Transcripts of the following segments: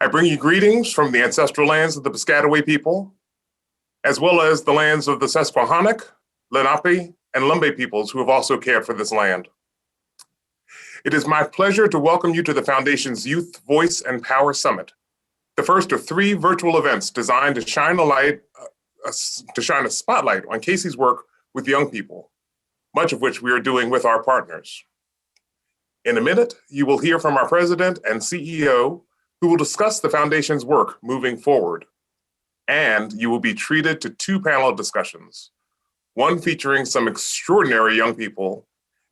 I bring you greetings from the ancestral lands of the Piscataway people, as well as the lands of the Susquehannock, Lenape, and Lumbee peoples who have also cared for this land. It is my pleasure to welcome you to the Foundation's Youth Voice and Power Summit, the first of 3 virtual events designed to shine a spotlight on Casey's work with young people, much of which we are doing with our partners. In a minute, you will hear from our president and CEO, who will discuss the Foundation's work moving forward. And you will be treated to 2 panel discussions, one featuring some extraordinary young people,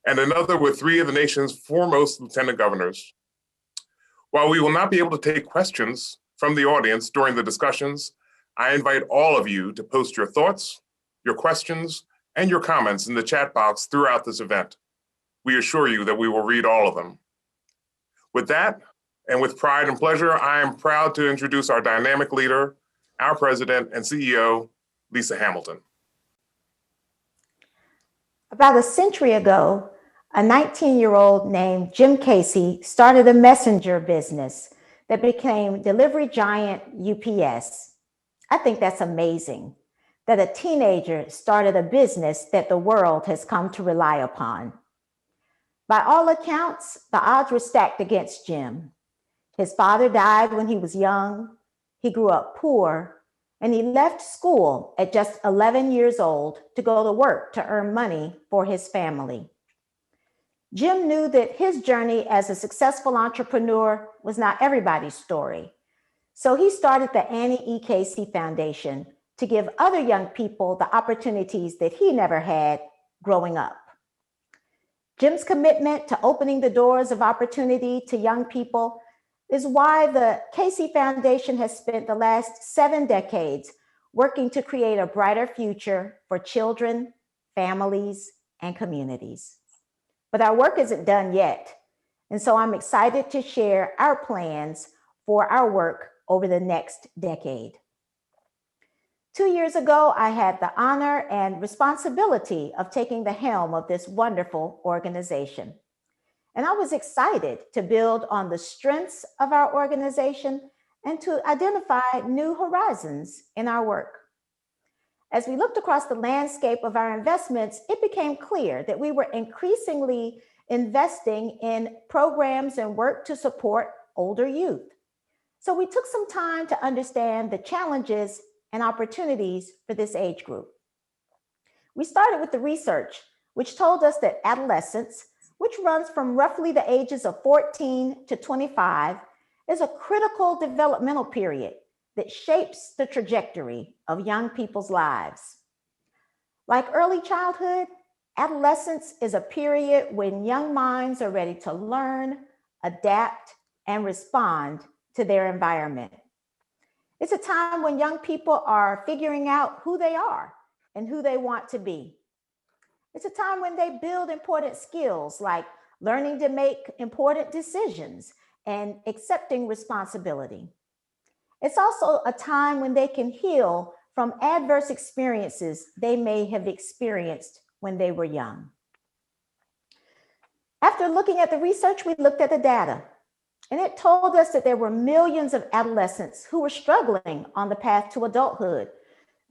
and another with 3 of the nation's foremost lieutenant governors. While we will not be able to take questions from the audience during the discussions, I invite all of you to post your thoughts, your questions, and your comments in the chat box throughout this event. We assure you that we will read all of them. With that, and with pride and pleasure, I am proud to introduce our dynamic leader, our president and CEO, Lisa Hamilton. About a century ago, a 19-year-old named Jim Casey started a messenger business that became delivery giant UPS. I think that's amazing that a teenager started a business that the world has come to rely upon. By all accounts, the odds were stacked against Jim. His father died when he was young, he grew up poor, and he left school at just 11 years old to go to work to earn money for his family. Jim knew that his journey as a successful entrepreneur was not everybody's story. So he started the Annie E. Casey Foundation to give other young people the opportunities that he never had growing up. Jim's commitment to opening the doors of opportunity to young people is why the Casey Foundation has spent the last 7 decades working to create a brighter future for children, families, and communities. But our work isn't done yet, and so I'm excited to share our plans for our work over the next decade. 2 years ago, I had the honor and responsibility of taking the helm of this wonderful organization. And I was excited to build on the strengths of our organization and to identify new horizons in our work. As we looked across the landscape of our investments, it became clear that we were increasingly investing in programs and work to support older youth. So we took some time to understand the challenges and opportunities for this age group. We started with the research, which told us that adolescence, which runs from roughly the ages of 14 to 25, is a critical developmental period that shapes the trajectory of young people's lives. Like early childhood, adolescence is a period when young minds are ready to learn, adapt, and respond to their environment. It's a time when young people are figuring out who they are and who they want to be. It's a time when they build important skills like learning to make important decisions and accepting responsibility. It's also a time when they can heal from adverse experiences they may have experienced when they were young. After looking at the research, we looked at the data, and it told us that there were millions of adolescents who were struggling on the path to adulthood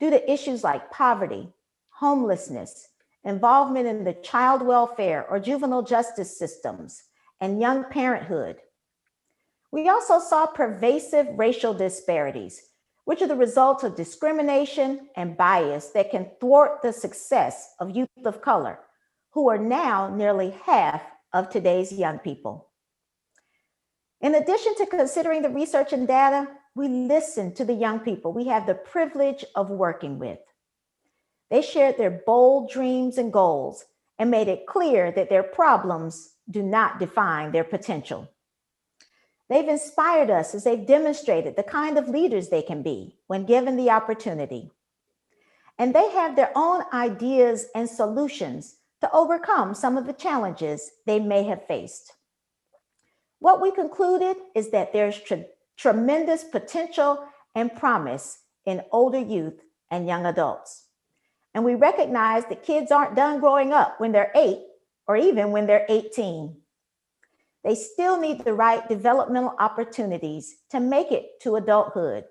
due to issues like poverty, homelessness, involvement in the child welfare or juvenile justice systems, and young parenthood. We also saw pervasive racial disparities, which are the result of discrimination and bias that can thwart the success of youth of color, who are now nearly half of today's young people. In addition to considering the research and data, we listened to the young people we have the privilege of working with. They shared their bold dreams and goals and made it clear that their problems do not define their potential. They've inspired us as they've demonstrated the kind of leaders they can be when given the opportunity. And they have their own ideas and solutions to overcome some of the challenges they may have faced. What we concluded is that there's tremendous potential and promise in older youth and young adults. And we recognize that kids aren't done growing up when they're 8 or even when they're 18. they still need the right developmental opportunities to make it to adulthood.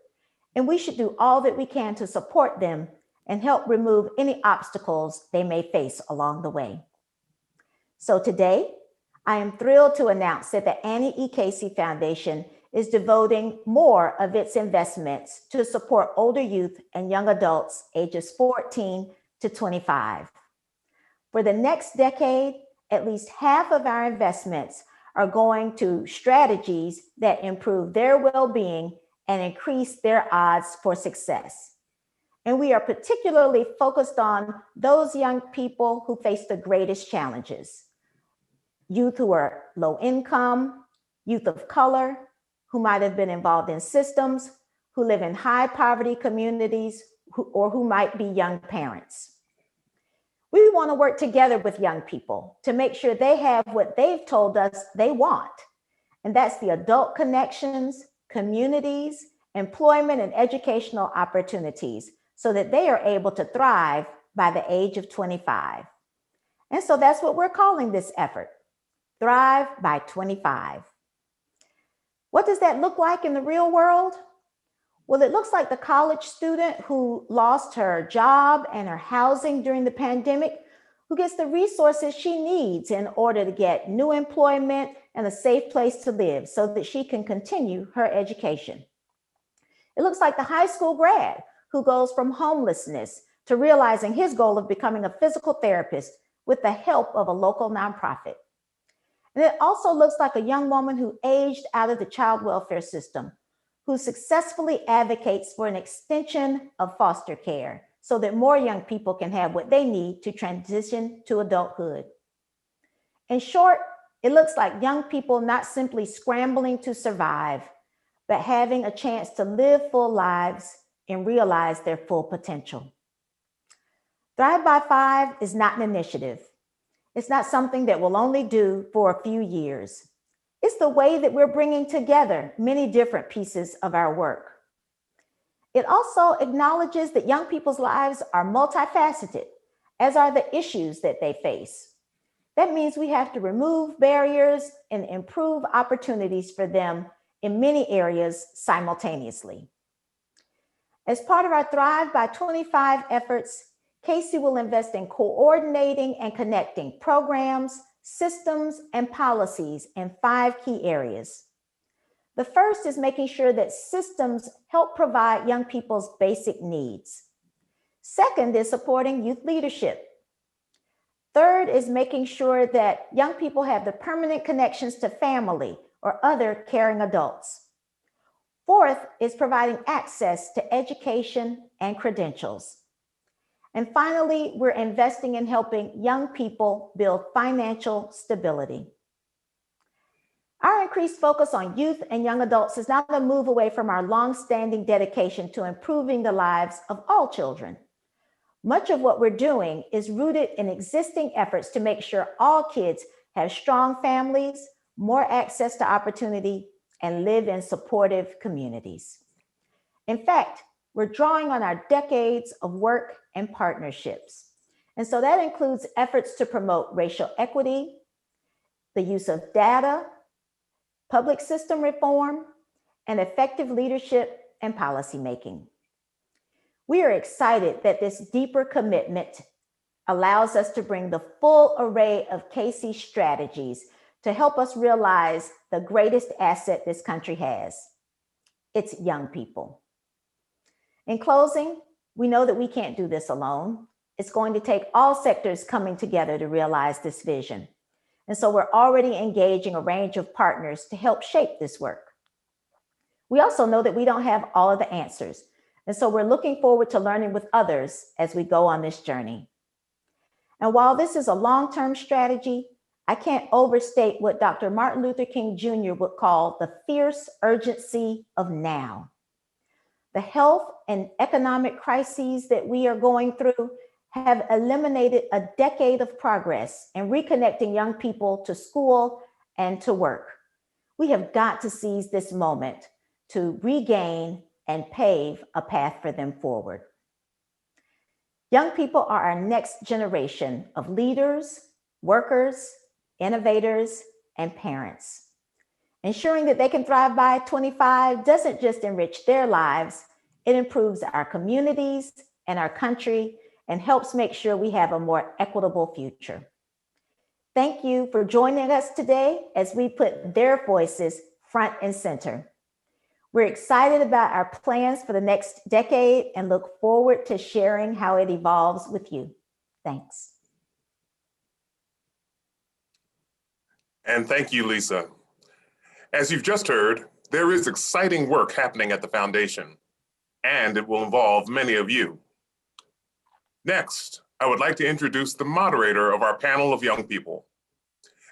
And we should do all that we can to support them and help remove any obstacles they may face along the way. So today, I am thrilled to announce that the Annie E. Casey Foundation is devoting more of its investments to support older youth and young adults ages 14 to 25. For the next decade, at least half of our investments are going to strategies that improve their well-being and increase their odds for success. And we are particularly focused on those young people who face the greatest challenges. Youth who are low income, youth of color, who might have been involved in systems, who live in high poverty communities, or who might be young parents. We want to work together with young people to make sure they have what they've told us they want. And that's the adult connections, communities, employment, and educational opportunities so that they are able to thrive by the age of 25. And so that's what we're calling this effort, Thrive by 25. What does that look like in the real world? Well, it looks like the college student who lost her job and her housing during the pandemic, who gets the resources she needs in order to get new employment and a safe place to live so that she can continue her education. It looks like the high school grad who goes from homelessness to realizing his goal of becoming a physical therapist with the help of a local nonprofit. And it also looks like a young woman who aged out of the child welfare system, who successfully advocates for an extension of foster care so that more young people can have what they need to transition to adulthood. In short, it looks like young people not simply scrambling to survive, but having a chance to live full lives and realize their full potential. Thrive by 5 is not an initiative. It's not something that we'll only do for a few years. It's the way that we're bringing together many different pieces of our work. It also acknowledges that young people's lives are multifaceted, as are the issues that they face. That means we have to remove barriers and improve opportunities for them in many areas simultaneously. As part of our Thrive by 25 efforts, Casey will invest in coordinating and connecting programs, systems, and policies in 5 key areas. The first is making sure that systems help provide young people's basic needs. Second is supporting youth leadership. Third is making sure that young people have the permanent connections to family or other caring adults. Fourth is providing access to education and credentials. And finally, we're investing in helping young people build financial stability. Our increased focus on youth and young adults is not a move away from our longstanding dedication to improving the lives of all children. Much of what we're doing is rooted in existing efforts to make sure all kids have strong families, more access to opportunity, and live in supportive communities. In fact, we're drawing on our decades of work and partnerships. And so that includes efforts to promote racial equity, the use of data, public system reform, and effective leadership and policymaking. We are excited that this deeper commitment allows us to bring the full array of Casey strategies to help us realize the greatest asset this country has. It's young people. In closing, we know that we can't do this alone. It's going to take all sectors coming together to realize this vision. And so we're already engaging a range of partners to help shape this work. We also know that we don't have all of the answers. And so we're looking forward to learning with others as we go on this journey. And while this is a long-term strategy, I can't overstate what Dr. Martin Luther King Jr. would call the fierce urgency of now. The health and economic crises that we are going through have eliminated a decade of progress in reconnecting young people to school and to work. We have got to seize this moment to regain and pave a path for them forward. Young people are our next generation of leaders, workers, innovators, and parents. Ensuring that they can thrive by 25 doesn't just enrich their lives, it improves our communities and our country and helps make sure we have a more equitable future. Thank you for joining us today as we put their voices front and center. We're excited about our plans for the next decade and look forward to sharing how it evolves with you. Thanks. And thank you, Lisa. As you've just heard, there is exciting work happening at the foundation, and it will involve many of you. Next, I would like to introduce the moderator of our panel of young people.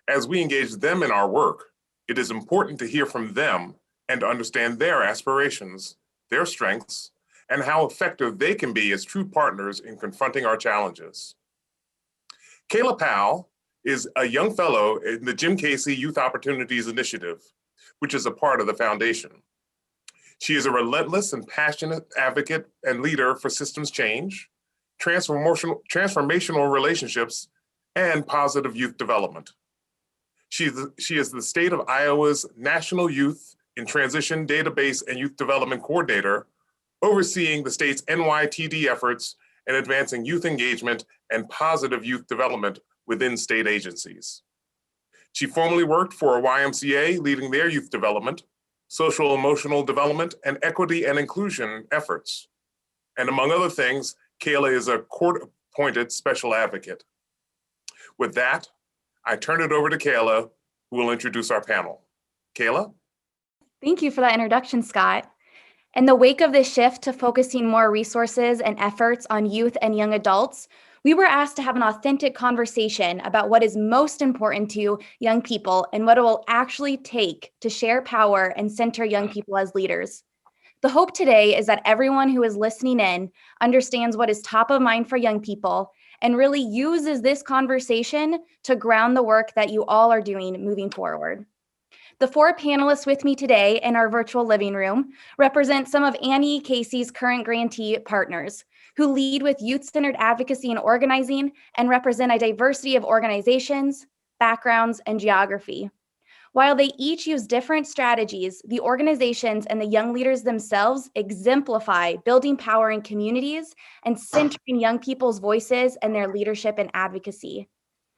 As we engage them in our work, it is important to hear from them and understand their aspirations, their strengths, and how effective they can be as true partners in confronting our challenges. Kayla Powell is a young fellow in the Jim Casey Youth Opportunities Initiative, which is a part of the foundation. She is a relentless and passionate advocate and leader for systems change, transformational relationships, and positive youth development. She is the state of Iowa's National Youth in Transition Database and Youth Development Coordinator, overseeing the state's NYTD efforts in advancing youth engagement and positive youth development within state agencies. She formerly worked for a YMCA leading their youth development, social emotional development, and equity and inclusion efforts. And among other things, Kayla is a court-appointed special advocate. With that, I turn it over to Kayla, who will introduce our panel. Kayla? Thank you for that introduction, Scott. In the wake of this shift to focusing more resources and efforts on youth and young adults, we were asked to have an authentic conversation about what is most important to young people and what it will actually take to share power and center young people as leaders. The hope today is that everyone who is listening in understands what is top of mind for young people and really uses this conversation to ground the work that you all are doing moving forward. The four panelists with me today in our virtual living room represent some of Annie Casey's current grantee partners who lead with youth-centered advocacy and organizing and represent a diversity of organizations, backgrounds, and geography. While they each use different strategies, the organizations and the young leaders themselves exemplify building power in communities and centering young people's voices and their leadership and advocacy.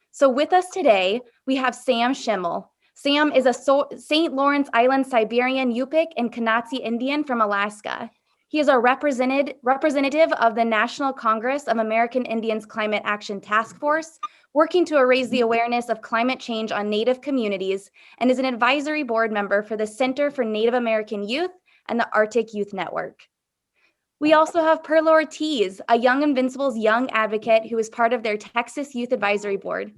So with us today, we have Sam Schimmel. Sam is a St. Lawrence Island Siberian Yupik and Kanatsi Indian from Alaska. He is a representative of the National Congress of American Indians Climate Action Task Force, working to raise the awareness of climate change on Native communities, and is an advisory board member for the Center for Native American Youth and the Arctic Youth Network. We also have Perla Ortiz, a Young Invincibles young advocate who is part of their Texas Youth Advisory Board.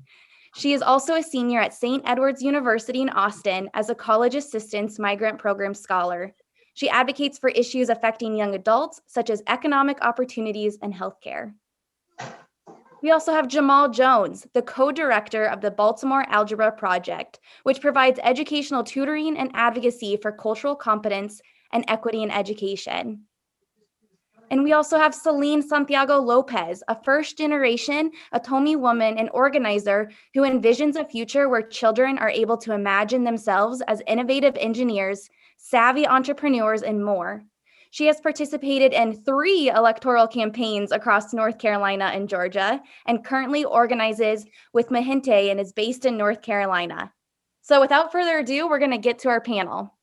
She is also a senior at St. Edward's University in Austin as a college assistance migrant program scholar. She advocates for issues affecting young adults, such as economic opportunities and healthcare. We also have Jamal Jones, the co-director of the Baltimore Algebra Project, which provides educational tutoring and advocacy for cultural competence and equity in education. And we also have Selene Santiago-Lopez, a first-generation Atomi woman and organizer who envisions a future where children are able to imagine themselves as innovative engineers, savvy entrepreneurs, and more. She has participated in 3 electoral campaigns across North Carolina and Georgia, and currently organizes with Mahinte and is based in North Carolina. So without further ado, we're gonna get to our panel.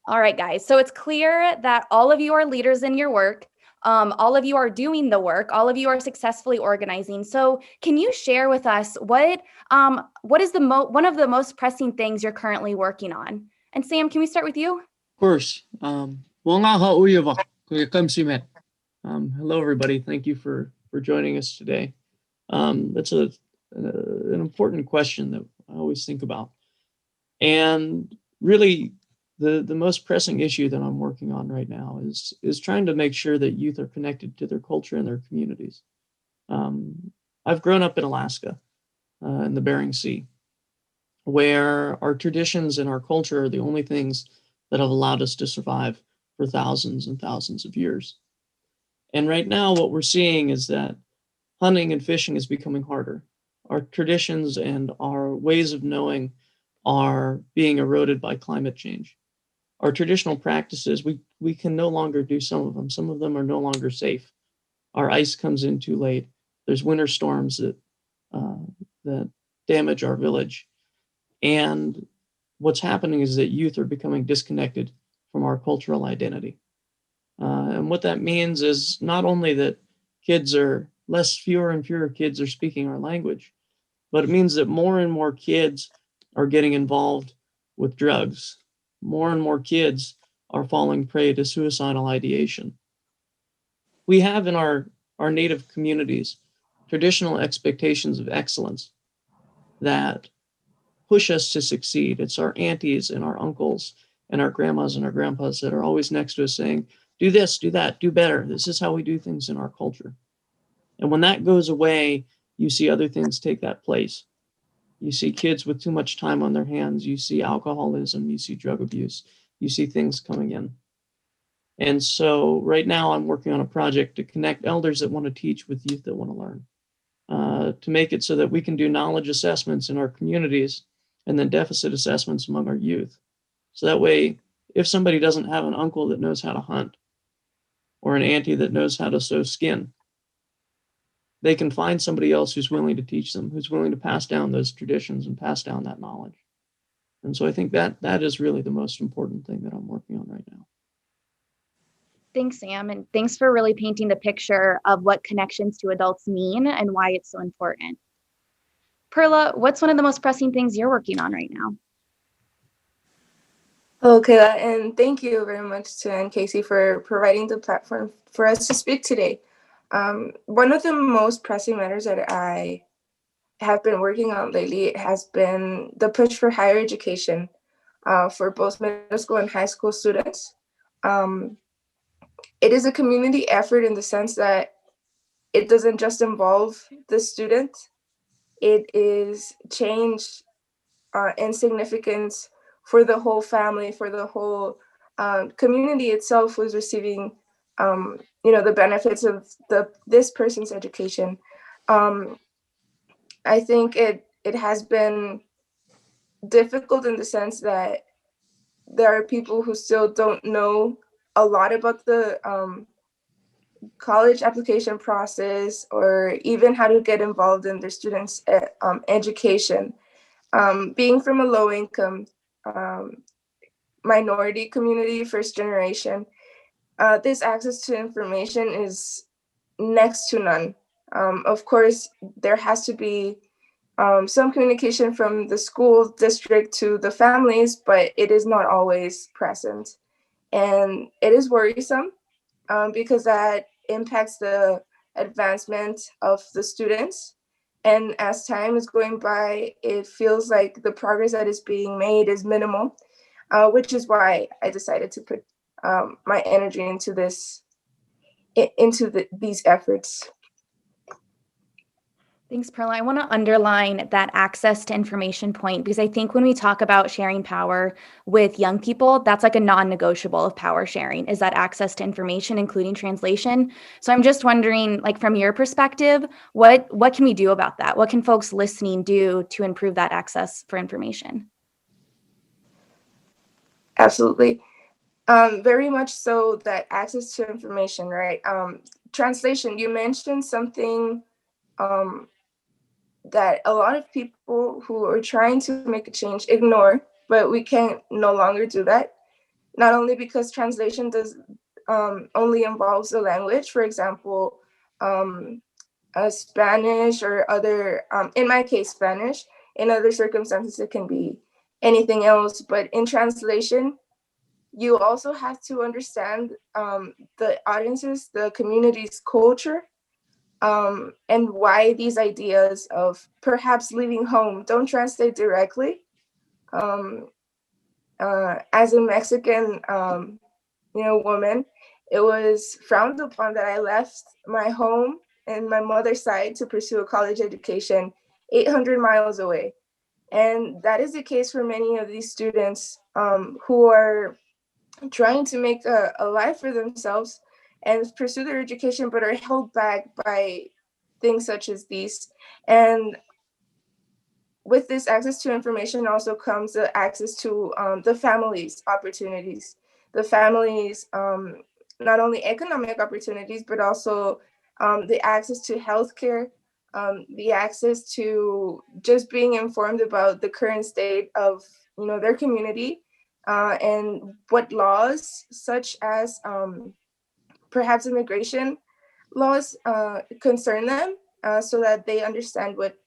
All right, guys, so it's clear that all of you are leaders in your work. All of you are doing the work. All of you are successfully organizing. So can you share with us what is one of the most pressing things you're currently working on? And Sam, can we start with you? Of course. Hello, everybody. Thank you for joining us today. That's an important question that I always think about. And really, the most pressing issue that I'm working on right now is trying to make sure that youth are connected to their culture and their communities. I've grown up in Alaska, in the Bering Sea, where our traditions and our culture are the only things that have allowed us to survive for thousands and thousands of years. And right now, what we're seeing is that hunting and fishing is becoming harder. Our traditions and our ways of knowing are being eroded by climate change. Our traditional practices, we can no longer do some of them. Some of them are no longer safe. Our ice comes in too late. There's winter storms that damage our village. And what's happening is that youth are becoming disconnected from our cultural identity. And what that means is not only that fewer and fewer kids are speaking our language, but it means that more and more kids are getting involved with drugs. More and more kids are falling prey to suicidal ideation. We have in our native communities traditional expectations of excellence that push us to succeed. It's our aunties and our uncles and our grandmas and our grandpas that are always next to us saying, do this, do that, do better. This is how we do things in our culture. And when that goes away, you see other things take that place. You see kids with too much time on their hands. You see alcoholism. You see drug abuse. You see things coming in. And so right now I'm working on a project to connect elders that want to teach with youth that want to learn, to make it so that we can do knowledge assessments in our communities and then deficit assessments among our youth. So that way, if somebody doesn't have an uncle that knows how to hunt or an auntie that knows how to sew skin, they can find somebody else who's willing to teach them, who's willing to pass down those traditions and pass down that knowledge. And so I think that is really the most important thing that I'm working on right now. Thanks, Sam, and thanks for really painting the picture of what connections to adults mean and why it's so important. Perla, what's one of the most pressing things you're working on right now? Hello, Kayla, and thank you very much to Ann Casey for providing the platform for us to speak today. One of the most pressing matters that I have been working on lately has been the push for higher education for both middle school and high school students. It is a community effort in the sense that it doesn't just involve the student. It is change and significance for the whole family, for the whole community itself was receiving, the benefits of this person's education. I think it has been difficult in the sense that there are people who still don't know a lot about the college application process or even how to get involved in their students' education. Being from a low income minority community, first generation, this access to information is next to none. Of course, there has to be some communication from the school district to the families, but it is not always present. And it is worrisome because that impacts the advancement of the students. And as time is going by, it feels like the progress that is being made is minimal, which is why I decided to put my energy into these efforts. Thanks, Perla. I want to underline that access to information point because I think when we talk about sharing power with young people, that's like a non-negotiable of power sharing, is that access to information, including translation. So I'm just wondering, like from your perspective, what can we do about that? What can folks listening do to improve that access for information? Absolutely. Very much so, that access to information, right? Translation, you mentioned something that a lot of people who are trying to make a change ignore, but we can no longer do that. Not only because translation does only involves the language, for example, Spanish or other, in my case, Spanish. In other circumstances, it can be anything else. But in translation, you also have to understand the audiences, the community's culture, and why these ideas of perhaps leaving home don't translate directly. As a Mexican, woman, it was frowned upon that I left my home and my mother's side to pursue a college education 800 miles away. And that is the case for many of these students who are trying to make a life for themselves and pursue their education, but are held back by things such as these. And with this access to information also comes the access to the family's opportunities, the family's not only economic opportunities, but also the access to healthcare, the access to just being informed about the current state of their community, and what laws such as perhaps immigration laws concern them, so that they understand what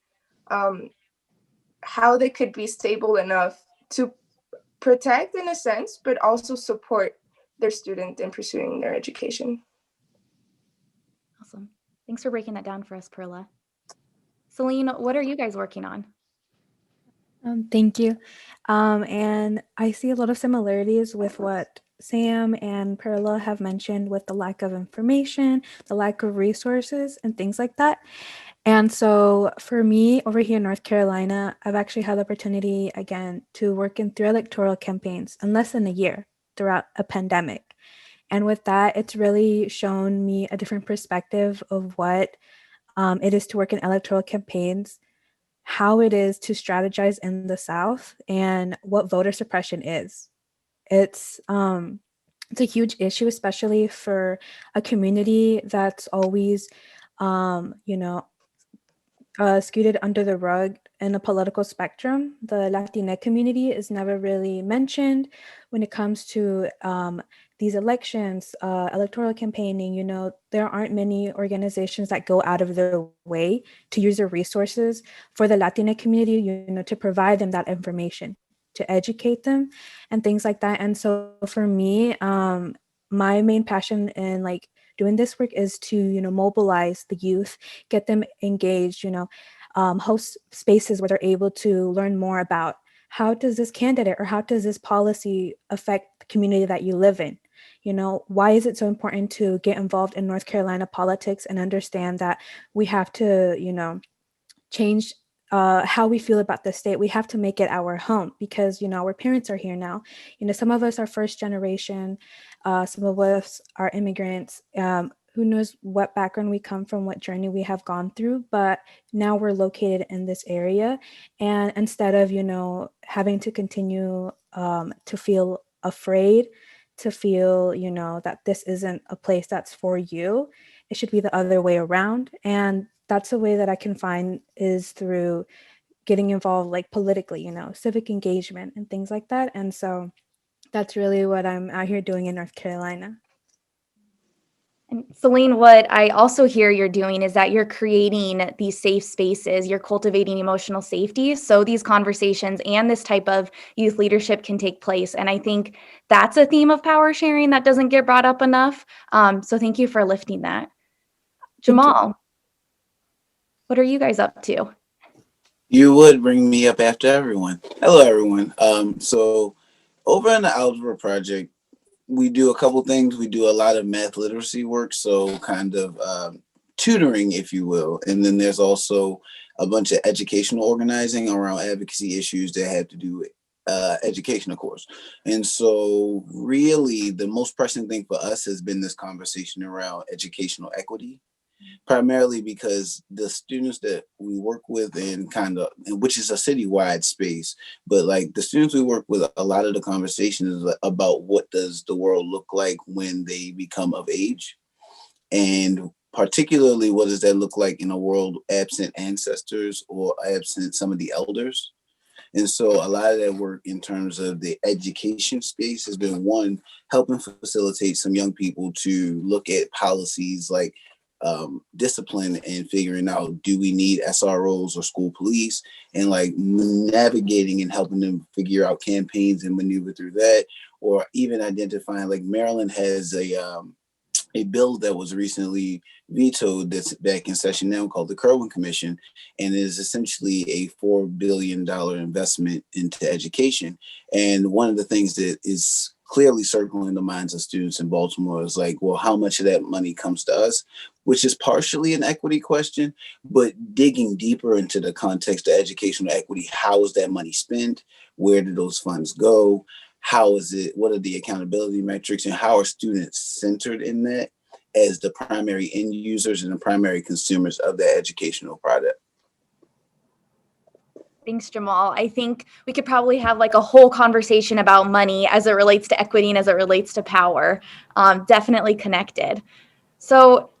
how they could be stable enough to protect in a sense, but also support their student in pursuing their education. Awesome. Thanks for breaking that down for us, Perla. Selene, what are you guys working on? Thank you. And I see a lot of similarities with what Sam and Perla have mentioned with the lack of information, the lack of resources, and things like that. And so for me over here in North Carolina, I've actually had the opportunity again to work in 3 electoral campaigns in less than a year throughout a pandemic. And with that, it's really shown me a different perspective of what it is to work in electoral campaigns, how it is to strategize in the South, and what voter suppression is. It's a huge issue, especially for a community that's always, scooted under the rug in a political spectrum. The Latina community is never really mentioned when it comes to these elections, electoral campaigning. There aren't many organizations that go out of their way to use their resources for the Latina community, to provide them that information, to educate them and things like that. And so for me, my main passion in doing this work is to, mobilize the youth, get them engaged, host spaces where they're able to learn more about how does this candidate or how does this policy affect the community that you live in? Why is it so important to get involved in North Carolina politics and understand that we have to, change how we feel about the state. We have to make it our home because, our parents are here now. Some of us are first generation, some of us are immigrants. Who knows what background we come from, what journey we have gone through, but now we're located in this area. And instead of, having to continue to feel afraid, to feel, that this isn't a place that's for you, it should be the other way around. And that's a way that I can find is through getting involved politically, civic engagement and things like that. And so that's really what I'm out here doing in North Carolina. And Selene, what I also hear you're doing is that you're creating these safe spaces, you're cultivating emotional safety, so these conversations and this type of youth leadership can take place. And I think that's a theme of power sharing that doesn't get brought up enough. So thank you for lifting that. Jamal, what are you guys up to? You would bring me up after everyone. Hello, everyone. So over in the Algebra Project, we do a couple things. We do a lot of math literacy work, so kind of tutoring, if you will. And then there's also a bunch of educational organizing around advocacy issues that have to do with education, of course. And so really the most pressing thing for us has been this conversation around educational equity, primarily because the students that we work with which is a citywide space, but the students we work with, a lot of the conversation is about what does the world look like when they become of age, and particularly what does that look like in a world absent ancestors or absent some of the elders. And so a lot of that work in terms of the education space has been one, helping facilitate some young people to look at policies like discipline and figuring out, do we need SROs or school police, and navigating and helping them figure out campaigns and maneuver through that, or even identifying, Maryland has a bill that was recently vetoed that's back in session now called the Kerwin Commission, and is essentially a $4 billion investment into education. And one of the things that is clearly circling the minds of students in Baltimore is well, how much of that money comes to us, which is partially an equity question, but digging deeper into the context of educational equity, how is that money spent? Where do those funds go? How is it? What are the accountability metrics, and how are students centered in that as the primary end users and the primary consumers of that educational product? Thanks, Jamal. I think we could probably have like a whole conversation about money as it relates to equity and as it relates to power. Definitely connected. So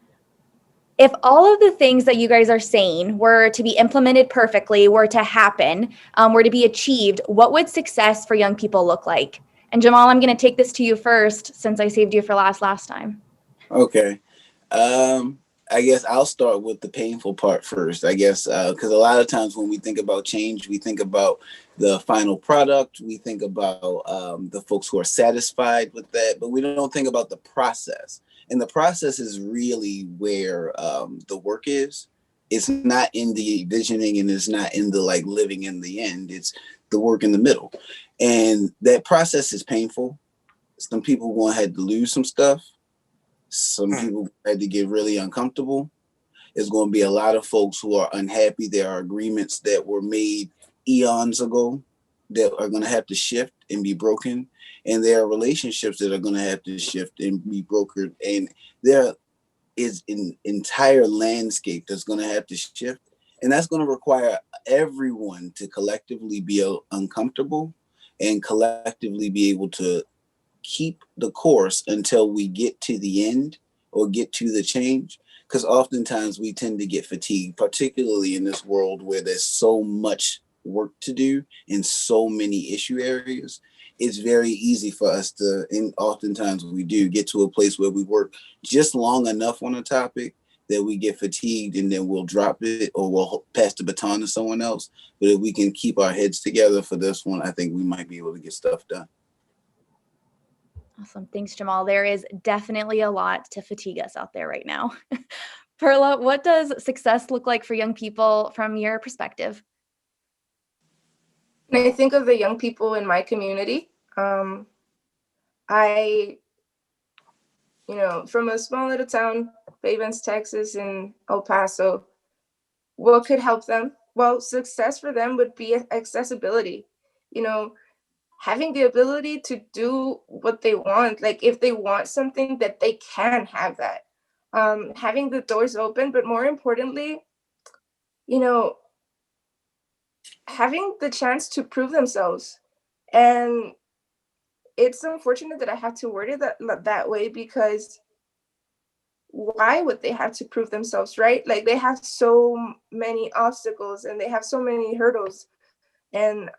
if all of the things that you guys are saying were to be implemented perfectly, were to happen, were to be achieved, what would success for young people look like? And Jamal, I'm going to take this to you first since I saved you for last time. Okay. I guess I'll start with the painful part first, I guess, because a lot of times when we think about change, we think about the final product, we think about the folks who are satisfied with that, but we don't think about the process. And the process is really where the work is. It's not in the visioning and it's not in the like living in the end. It's the work in the middle. And that process is painful. Some people won't have to lose some stuff. Some people had to get really uncomfortable. There's going to be a lot of folks who are unhappy. There are agreements that were made eons ago that are going to have to shift and be broken. And there are relationships that are going to have to shift and be brokered. And there is an entire landscape that's going to have to shift. And that's going to require everyone to collectively be uncomfortable and collectively be able to keep the course until we get to the end or get to the change. Because oftentimes we tend to get fatigued, particularly in this world where there's so much work to do in so many issue areas. It's very easy for us to, and oftentimes we do, get to a place where we work just long enough on a topic that we get fatigued and then we'll drop it or we'll pass the baton to someone else. But if we can keep our heads together for this one, I think we might be able to get stuff done. Awesome. Thanks, Jamal. There is definitely a lot to fatigue us out there right now. Perla, what does success look like for young people from your perspective? When I think of the young people in my community, from a small little town, Fabens, Texas, in El Paso, what could help them? Well, success for them would be accessibility. Having the ability to do what they want, like if they want something, that they can have that. Having the doors open, but more importantly, having the chance to prove themselves. And it's unfortunate that I have to word it that way, because why would they have to prove themselves, right? Like they have so many obstacles and they have so many hurdles. And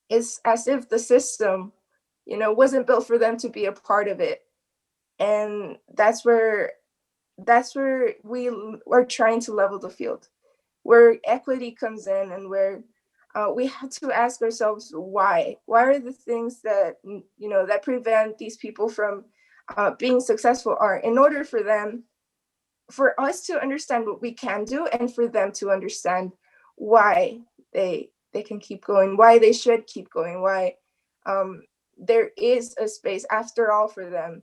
it's as if the system, wasn't built for them to be a part of it. And that's where we are trying to level the field, where equity comes in, and where we have to ask ourselves why are the things that that prevent these people from being successful are, in order for us to understand what we can do, and for them to understand why they can keep going, why they should keep going, why there is a space after all for them,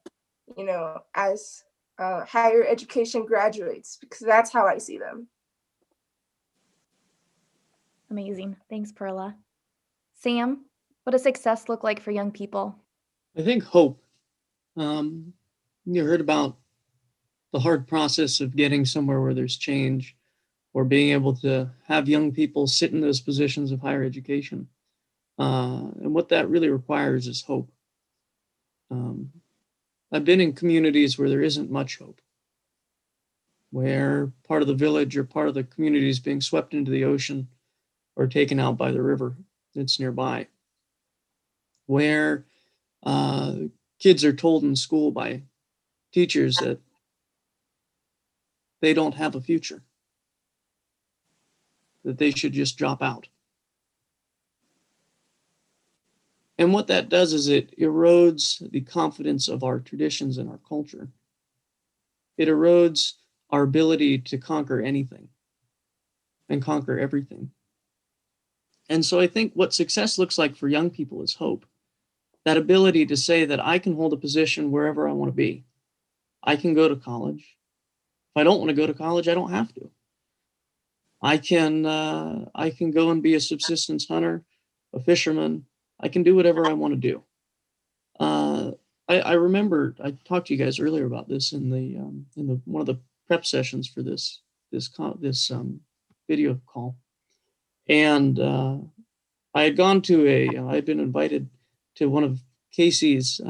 as higher education graduates, because that's how I see them. Amazing. Thanks, Perla. Sam, what does success look like for young people? I think hope. You heard about the hard process of getting somewhere where there's change, or being able to have young people sit in those positions of higher education. And what that really requires is hope. I've been in communities where there isn't much hope, where part of the village or part of the community is being swept into the ocean or taken out by the river that's nearby, where kids are told in school by teachers that they don't have a future, that they should just drop out. And what that does is it erodes the confidence of our traditions and our culture. It erodes our ability to conquer anything and conquer everything. And so I think what success looks like for young people is hope. That ability to say that I can hold a position wherever I want to be. I can go to college. If I don't want to go to college, I don't have to. I can go and be a subsistence hunter, a fisherman. I can do whatever I want to do. I remember I talked to you guys earlier about this in the one of the prep sessions for this video call, And I had gone to I'd been invited to one of Casey's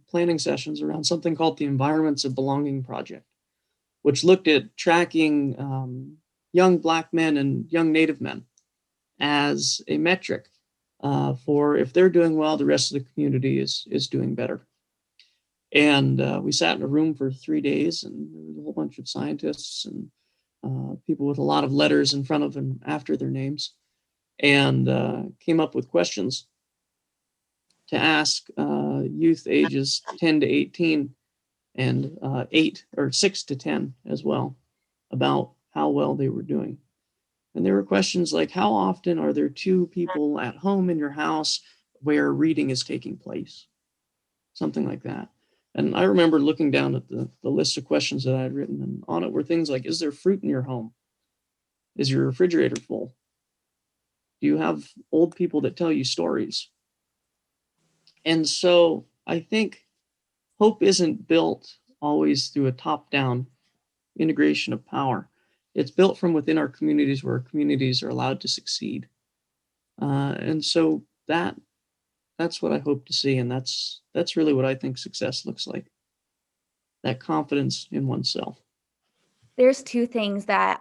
planning sessions around something called the Environments of Belonging Project, which looked at tracking young Black men and young Native men as a metric for if they're doing well, the rest of the community is doing better. And we sat in a room for 3 days, and there was a whole bunch of scientists and people with a lot of letters in front of and after their names, and came up with questions to ask youth ages 10 to 18 and 6 to 10 as well about how well they were doing. And there were questions like, how often are there 2 people at home in your house where reading is taking place? Something like that. And I remember looking down at the list of questions that I had written, and on it were things like, is there fruit in your home? Is your refrigerator full? Do you have old people that tell you stories? And so I think hope isn't built always through a top-down integration of power. It's built from within our communities, where our communities are allowed to succeed. And so that's what I hope to see. And that's really what I think success looks like. That confidence in oneself. There's 2 things that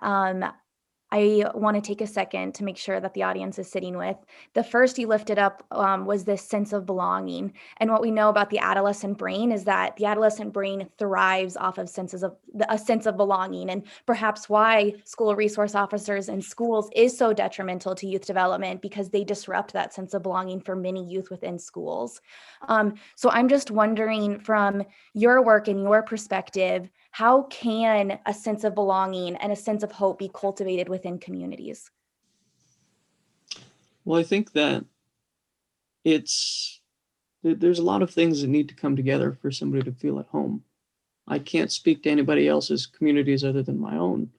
I want to take a second to make sure that the audience is sitting with. The first you lifted up was this sense of belonging. And what we know about the adolescent brain is that the adolescent brain thrives off of a sense of belonging, and perhaps why school resource officers in schools is so detrimental to youth development, because they disrupt that sense of belonging for many youth within schools. So I'm just wondering, from your work and your perspective, how can a sense of belonging and a sense of hope be cultivated within communities? Well, I think that there's a lot of things that need to come together for somebody to feel at home. I can't speak to anybody else's communities other than my own.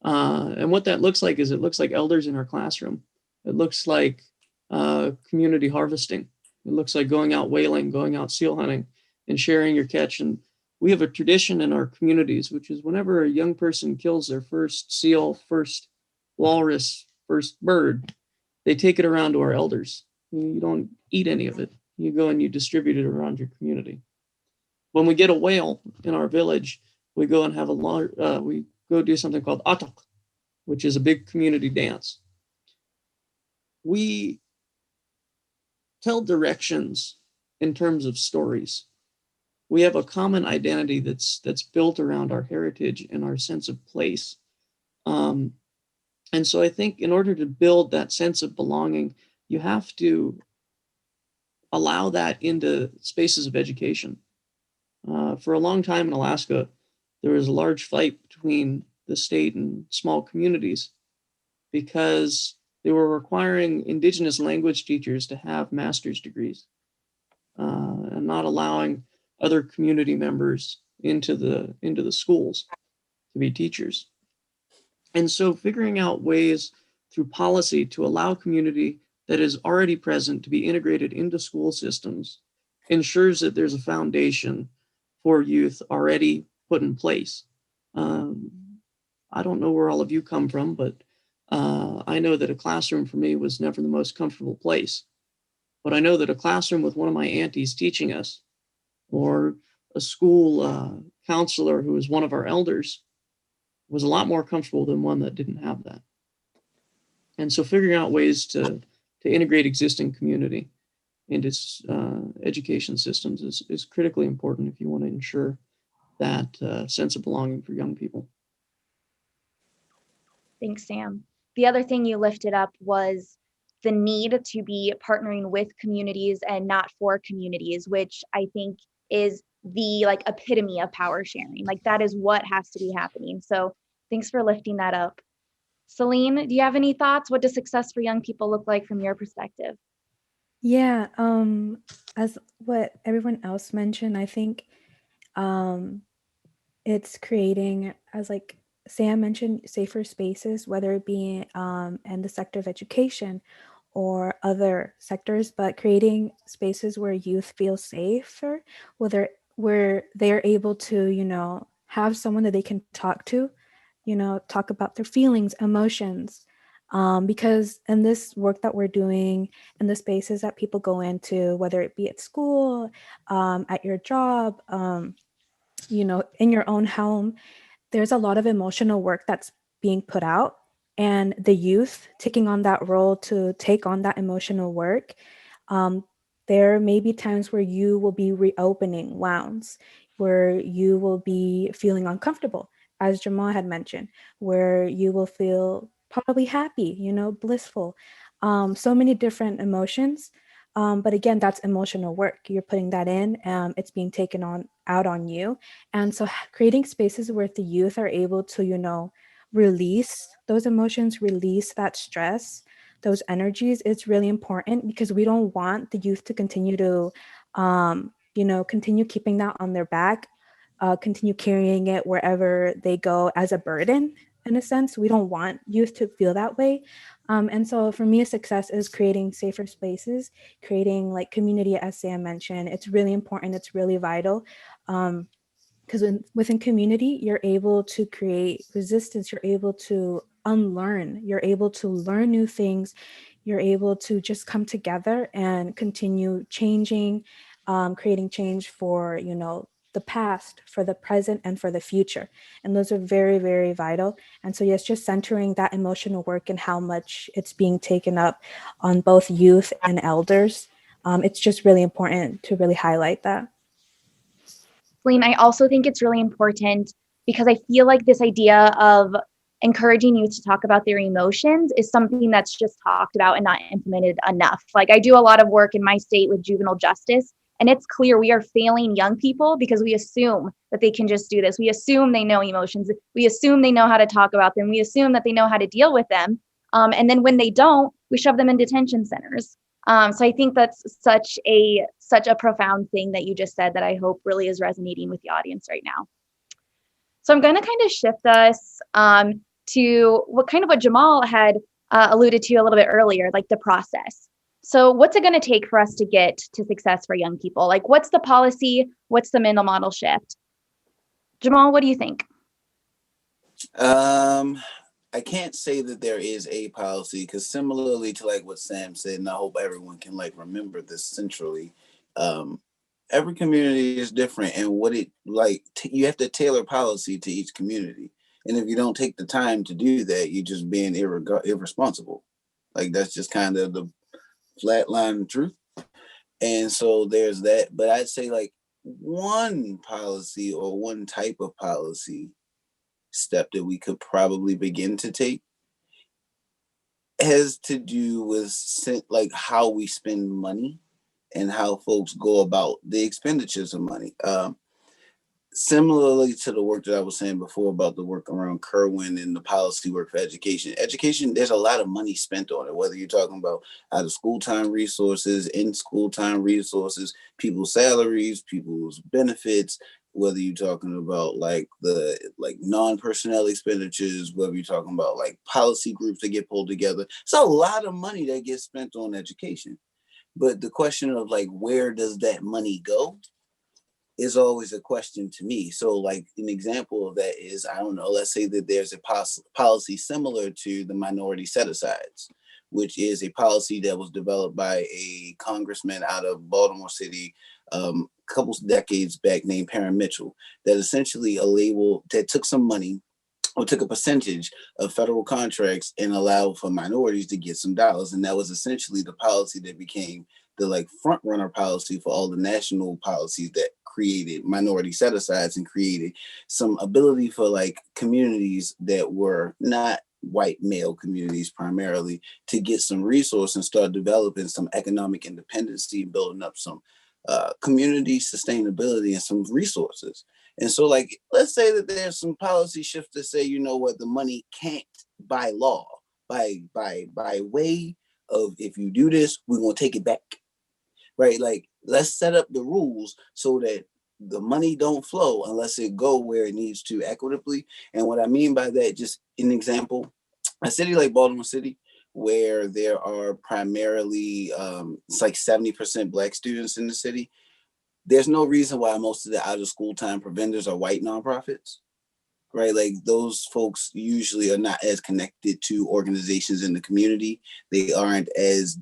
And what that looks like is, it looks like elders in our classroom. It looks like community harvesting. It looks like going out whaling, going out seal hunting, and sharing your catch. And we have a tradition in our communities, which is whenever a young person kills their first seal, first walrus, first bird, they take it around to our elders. You don't eat any of it. You go and you distribute it around your community. When we get a whale in our village, we go and have we go do something called atok, which is a big community dance. We tell directions in terms of stories. We have a common identity that's built around our heritage and our sense of place. And so I think in order to build that sense of belonging, you have to allow that into spaces of education. For a long time in Alaska, there was a large fight between the state and small communities because they were requiring Indigenous language teachers to have master's degrees and not allowing other community members into the schools to be teachers. And so figuring out ways through policy to allow community that is already present to be integrated into school systems ensures that there's a foundation for youth already put in place. I don't know where all of you come from, but I know that a classroom for me was never the most comfortable place. But I know that a classroom with one of my aunties teaching us, or a school counselor who was one of our elders, was a lot more comfortable than one that didn't have that. And so figuring out ways to integrate existing community into education systems is critically important if you want to ensure that sense of belonging for young people. Thanks, Sam. The other thing you lifted up was the need to be partnering with communities and not for communities, which I think is the epitome of power sharing. That is what has to be happening. So thanks for lifting that up. Selene, do you have any thoughts? What does success for young people look like from your perspective? Yeah, as what everyone else mentioned, I think it's creating, as Sam mentioned, safer spaces, whether it be in the sector of education or other sectors, but creating spaces where youth feel safer, where they're able to, have someone that they can talk to, talk about their feelings, emotions, Because in this work that we're doing, in the spaces that people go into, whether it be at school, at your job, in your own home, there's a lot of emotional work that's being put out, and the youth taking on that role to take on that emotional work. There may be times where you will be reopening wounds, where you will be feeling uncomfortable, as Jamal had mentioned, where you will feel probably happy, blissful, so many different emotions. But again, that's emotional work. You're putting that in, it's being taken out on you. And so creating spaces where the youth are able to, release those emotions, release that stress, those energies, is really important, because we don't want the youth to continue to, continue keeping that on their back, continue carrying it wherever they go as a burden. In a sense, we don't want youth to feel that way. And so for me, success is creating safer spaces, creating like community, as Sam mentioned. It's really important. It's really vital. Because within community, you're able to create resistance, you're able to unlearn, you're able to learn new things, you're able to just come together and continue changing, creating change for, the past, for the present, and for the future. And those are very, very vital. And so, yes, just centering that emotional work and how much it's being taken up on both youth and elders. It's just really important to really highlight that. Selene, I also think it's really important because I feel like this idea of encouraging youth to talk about their emotions is something that's just talked about and not implemented enough. Like, I do a lot of work in my state with juvenile justice, and it's clear we are failing young people because we assume that they can just do this. We assume they know emotions. We assume they know how to talk about them. We assume that they know how to deal with them. And then when they don't, we shove them in detention centers. So I think that's such a profound thing that you just said that I hope really is resonating with the audience right now. So I'm going to kind of shift us to what Jamal had alluded to a little bit earlier, like the process. So what's it going to take for us to get to success for young people? Like, what's the policy? What's the mental model shift? Jamal, what do you think? I can't say that there is a policy, because similarly to like what Sam said, and I hope everyone can like remember this centrally, every community is different, and what it like you have to tailor policy to each community. And if you don't take the time to do that, you're just being irresponsible. Like, that's just kind of the flat line truth. And so there's that. But I'd say like one policy or one type of policy step that we could probably begin to take has to do with like how we spend money and how folks go about the expenditures of money. Similarly to the work that I was saying before about the work around Kerwin and the policy work for education. Education, there's a lot of money spent on it, whether you're talking about out of school time resources, in school time resources, people's salaries, people's benefits, whether you're talking about like the non-personnel expenditures, whether you're talking about like policy groups that get pulled together. It's a lot of money that gets spent on education. But the question of like, where does that money go is always a question to me. So like an example of that is, I don't know, let's say that there's a policy similar to the minority set-asides, which is a policy that was developed by a congressman out of Baltimore City a couple decades back named Parent Mitchell, that essentially a label that took some money or took a percentage of federal contracts and allowed for minorities to get some dollars. And that was essentially the policy that became the like front runner policy for all the national policies that created minority set-asides and created some ability for like communities that were not white male communities primarily to get some resource and start developing some economic independency, building up some community sustainability and some resources. And so like, let's say that there's some policy shift to say, you know what, the money can't by law, by way of, if you do this, we're going to take it back, right? Like, let's set up the rules so that the money don't flow unless it go where it needs to equitably. And what I mean by that, just an example, a city like Baltimore City, where there are primarily, it's like 70% Black students in the city, there's no reason why most of the out of school time providers are white nonprofits. right? Like those folks usually are not as connected to organizations in the community. They aren't as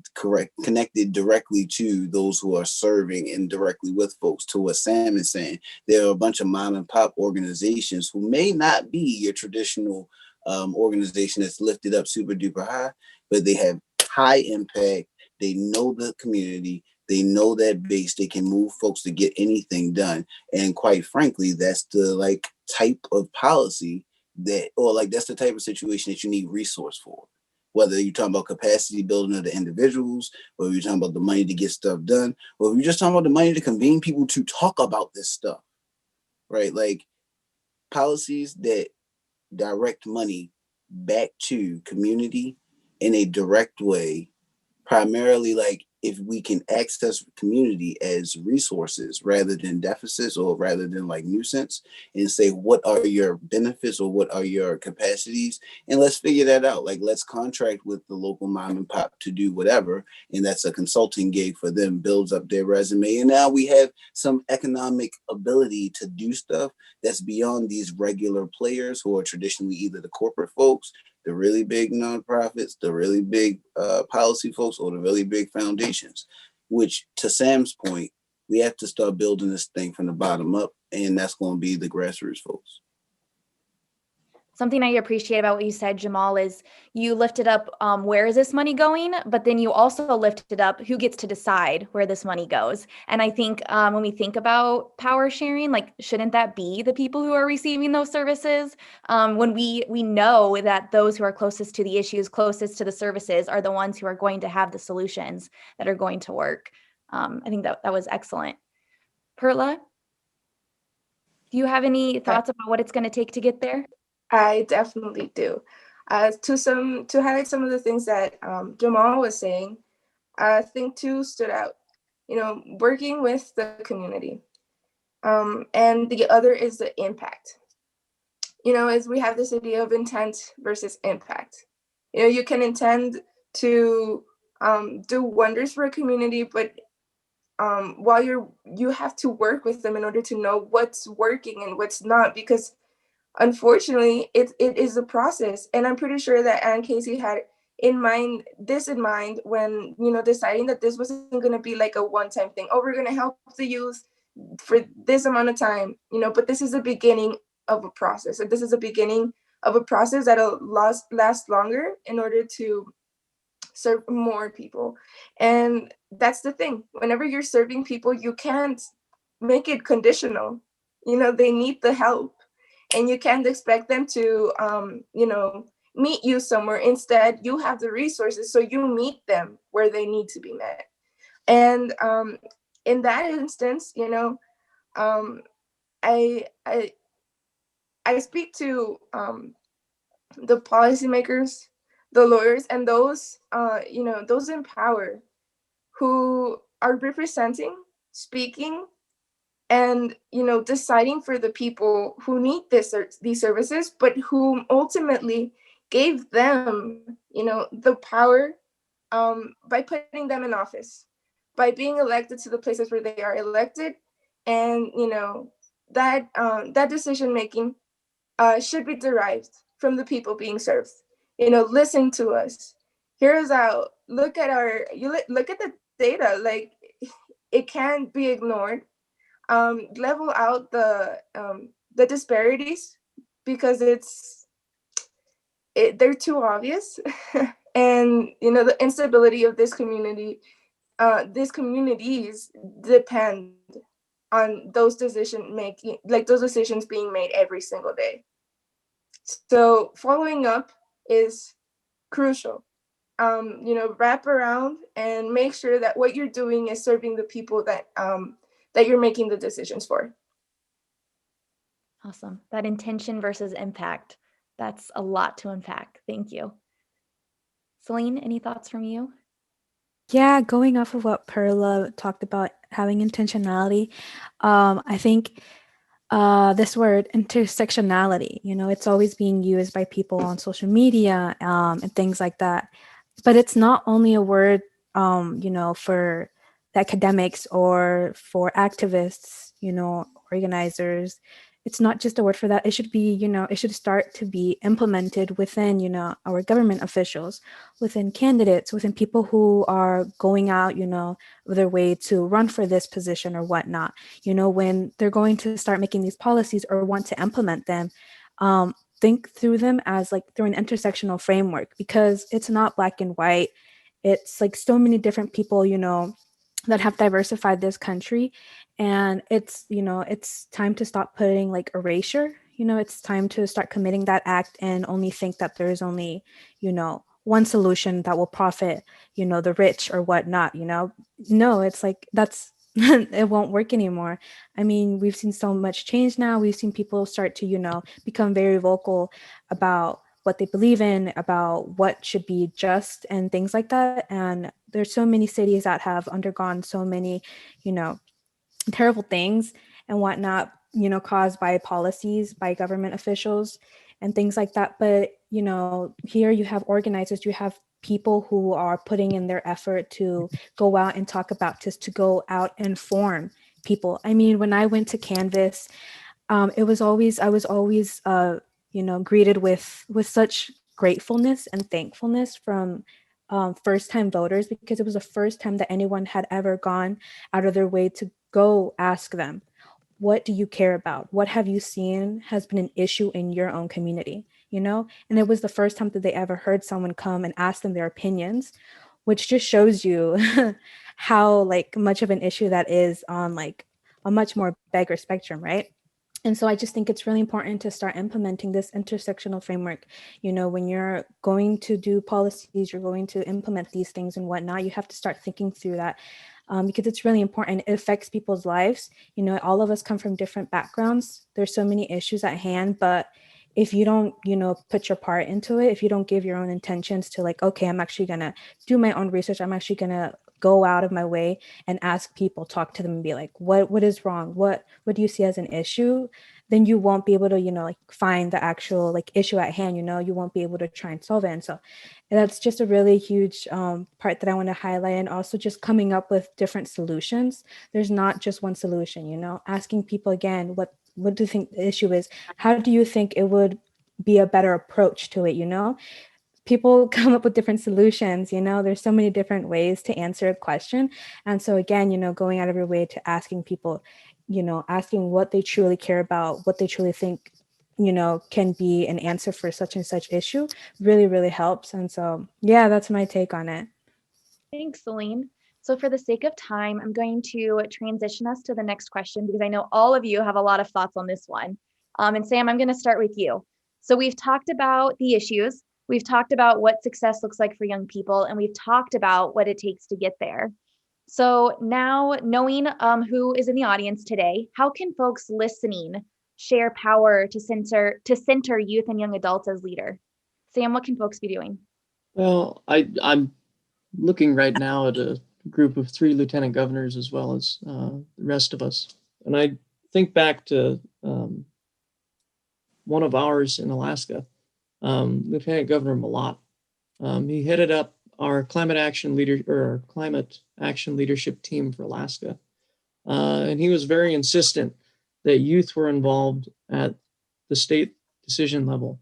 connected directly to those who are serving and directly with folks. To what Sam is saying, there are a bunch of mom and pop organizations who may not be your traditional organization that's lifted up super duper high, but they have high impact. They know the community. They know that base. They can move folks to get anything done. And quite frankly, that's the like type of policy that, or like that's the type of situation that you need resource for. Whether you're talking about capacity building of the individuals, or you're talking about the money to get stuff done, or if you're just talking about the money to convene people to talk about this stuff, right? Like policies that direct money back to community in a direct way, primarily like if we can access community as resources rather than deficits or rather than like nuisance, and say what are your benefits or what are your capacities, and let's figure that out. Like let's contract with the local mom and pop to do whatever, and that's a consulting gig for them, builds up their resume, and now we have some economic ability to do stuff that's beyond these regular players who are traditionally either the corporate folks, the really big nonprofits, the really big policy folks, or the really big foundations, which to Sam's point, we have to start building this thing from the bottom up, and that's going to be the grassroots folks. Something I appreciate about what you said, Jamal, is you lifted up where is this money going, but then you also lifted up who gets to decide where this money goes. And I think when we think about power sharing, like, shouldn't that be the people who are receiving those services? When we know that those who are closest to the issues, closest to the services, are the ones who are going to have the solutions that are going to work. I think that was excellent. Perla, do you have any thoughts about what it's going to take to get there? I definitely do. To highlight some of the things that Jamal was saying, I think two stood out. You know, working with the community, and the other is the impact. You know, as we have this idea of intent versus impact. You know, you can intend to do wonders for a community, but while you have to work with them in order to know what's working and what's not, because unfortunately, it is a process. And I'm pretty sure that Ann Casey had in mind when, you know, deciding that this wasn't going to be like a one-time thing. Oh, we're going to help the youth for this amount of time, you know, but this is the beginning of a process. And this is the beginning of a process that'll last longer in order to serve more people. And that's the thing. Whenever you're serving people, you can't make it conditional. You know, they need the help. And you can't expect them to, you know, meet you somewhere. Instead, you have the resources, so you meet them where they need to be met. And in that instance, you know, I speak to the policymakers, the lawyers, and those, you know, those in power who are representing, speaking, and, you know, deciding for the people who need these services, but who ultimately gave them, you know, the power by putting them in office, by being elected to the places where they are elected. And, you know, that that decision making should be derived from the people being served. You know, listen to us, hear us out, look at look at the data. Like, it can't be ignored. Level out the disparities, because they're too obvious. And, you know, the instability of this community, these communities depend on those decisions being made every single day. So following up is crucial. You know, wrap around and make sure that what you're doing is serving the people that that you're making the decisions for. Awesome. That intention versus impact. That's a lot to unpack. Thank you. Selene, any thoughts from you? Yeah, going off of what Perla talked about, having intentionality, I think this word intersectionality, you know, it's always being used by people on social media and things like that. But it's not only a word, you know, for the academics or for activists, you know, organizers. it's not just a word for that. It should be, it should start to be implemented within, our government officials, within candidates, within people who are going out, their way to run for this position or whatnot. When they're going to start making these policies or want to implement them, think through them as like through an intersectional framework, because it's not black and white. It's like so many different people, that have diversified this country. And it's time to stop putting like erasure. It's time to start committing that act and only think that there's only, one solution that will profit, the rich or whatnot. No, it's like it won't work anymore. I mean, we've seen so much change now. We've seen people start to, become very vocal about what they believe in, about what should be just and things like that. And there's so many cities that have undergone so many, terrible things and whatnot, caused by policies, by government officials and things like that. But, here you have organizers, you have people who are putting in their effort to go out and talk about this, to go out and form people. I mean, when I went to Canvas, I was always greeted with such gratefulness and thankfulness from first-time voters, because it was the first time that anyone had ever gone out of their way to go ask them, what do you care about? What have you seen has been an issue in your own community, And it was the first time that they ever heard someone come and ask them their opinions, which just shows you how like much of an issue that is on like a much more bigger spectrum, right? And so I just think it's really important to start implementing this intersectional framework. When you're going to do policies, you're going to implement these things and whatnot, you have to start thinking through that because it's really important. It affects people's lives. All of us come from different backgrounds. There's so many issues at hand, but if you don't, put your part into it, if you don't give your own intentions to like, okay, I'm actually going to do my own research. I'm actually going to go out of my way and ask people, talk to them and be like, what is wrong? What do you see as an issue? Then you won't be able to, like find the actual like issue at hand, you won't be able to try and solve it. And so that's just a really huge part that I want to highlight. And also just coming up with different solutions. There's not just one solution, asking people again, what do you think the issue is? How do you think it would be a better approach to it? People come up with different solutions, there's so many different ways to answer a question. And so again, going out of your way to asking people, asking what they truly care about, what they truly think, can be an answer for such and such issue really, really helps. And so, yeah, that's my take on it. Thanks, Selene. So for the sake of time, I'm going to transition us to the next question because I know all of you have a lot of thoughts on this one. And Sam, I'm going to start with you. So we've talked about the issues. We've talked about what success looks like for young people, and we've talked about what it takes to get there. So now, knowing who is in the audience today, how can folks listening share power to center youth and young adults as leader? Sam, what can folks be doing? Well, I'm looking right now at a group of 3 lieutenant governors as well as the rest of us. And I think back to one of ours in Alaska, Lieutenant Governor Malat. He headed up our climate action leadership team for Alaska. And he was very insistent that youth were involved at the state decision level,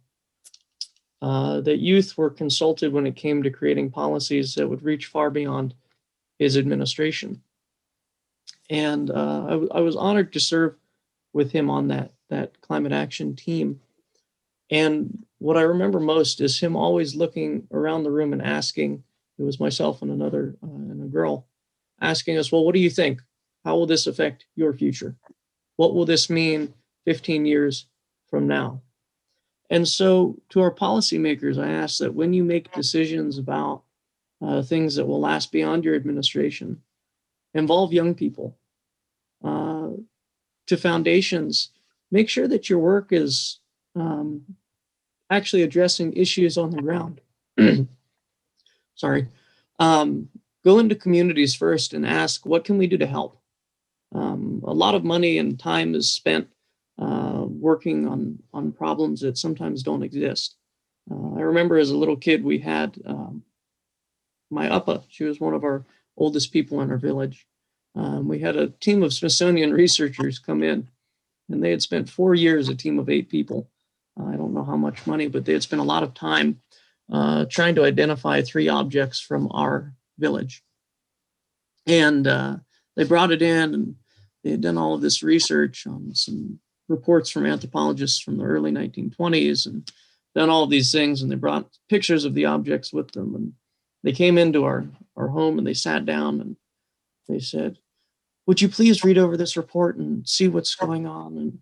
that youth were consulted when it came to creating policies that would reach far beyond his administration. And I was honored to serve with him on that climate action team. And what I remember most is him always looking around the room and asking, it was myself and another and a girl, asking us, well, what do you think? How will this affect your future? What will this mean 15 years from now? And so to our policymakers, I ask that when you make decisions about things that will last beyond your administration, involve young people. To foundations, make sure that your work is actually addressing issues on the ground. Sorry. Go into communities first and ask, what can we do to help? A lot of money and time is spent working on problems that sometimes don't exist. I remember as a little kid, we had my Uppa. She was one of our oldest people in our village. We had a team of Smithsonian researchers come in And they had spent 4 years, a team of 8 people. I don't know how much money, but they had spent a lot of time trying to identify 3 objects from our village. And they brought it in, and they had done all of this research on some reports from anthropologists from the early 1920s and done all of these things. And they brought pictures of the objects with them. And they came into our home and they sat down and they said, "Would you please read over this report and see what's going on?" And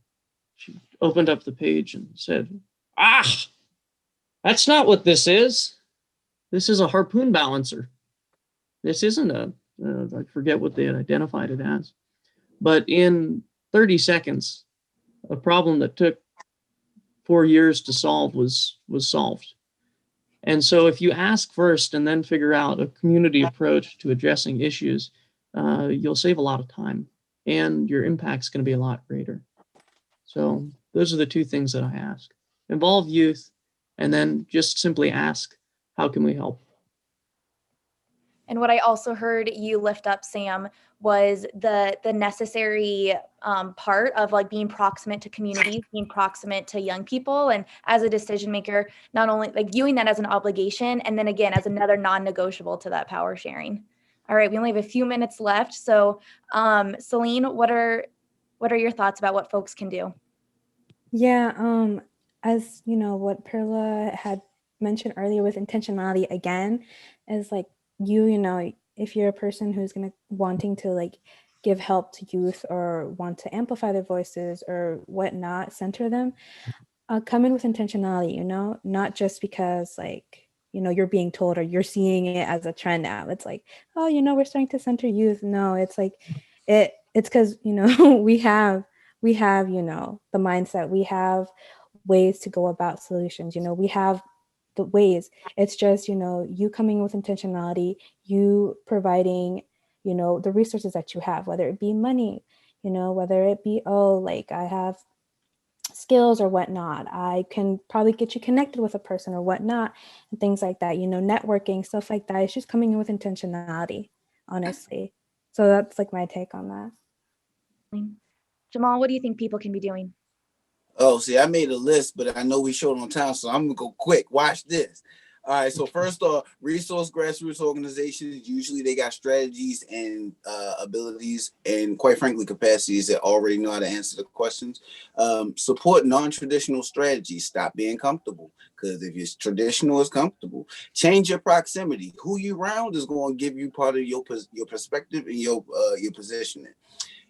she opened up the page and said, "Ah, that's not what this is. This is a harpoon balancer. This isn't I forget what they had identified it as. But in 30 seconds, a problem that took 4 years to solve was solved." And so if you ask first and then figure out a community approach to addressing issues, you'll save a lot of time and your impact's going to be a lot greater. So those are the 2 things that I ask. Involve youth, and then just simply ask, how can we help? And what I also heard you lift up, Sam, was the necessary part of like being proximate to communities, being proximate to young people, and as a decision maker, not only like viewing that as an obligation, and then again as another non-negotiable to that power sharing. All right, we only have a few minutes left, so Selene, what are your thoughts about what folks can do? Yeah, as you know, what Perla had mentioned earlier with intentionality again is like you know, if you're a person who's wanting to like give help to youth or want to amplify their voices or whatnot, center them, come in with intentionality, you know, not just because like, you know, you're being told or you're seeing it as a trend now. It's like, oh, you know, we're starting to center youth. No, it's like it's because, you know, we have, you know, the mindset, we have ways to go about solutions, you know, we have the ways. It's just, you know, you coming with intentionality, you providing, you know, the resources that you have, whether it be money, you know, whether it be, oh, like I have skills or whatnot, I can probably get you connected with a person or whatnot, and things like that, you know, networking, stuff like that. It's just coming in with intentionality, honestly. So that's like my take on that. Jamal, what do you think people can be doing? Oh, see, I made a list, but I know we short on time, so I'm gonna go quick. Watch this. All right, so first off, resource grassroots organizations, usually they got strategies and abilities and quite frankly, capacities that already know how to answer the questions. Support non-traditional strategies. Stop being comfortable, because if it's traditional, it's comfortable. Change your proximity. Who you around is going to give you part of your perspective and your positioning.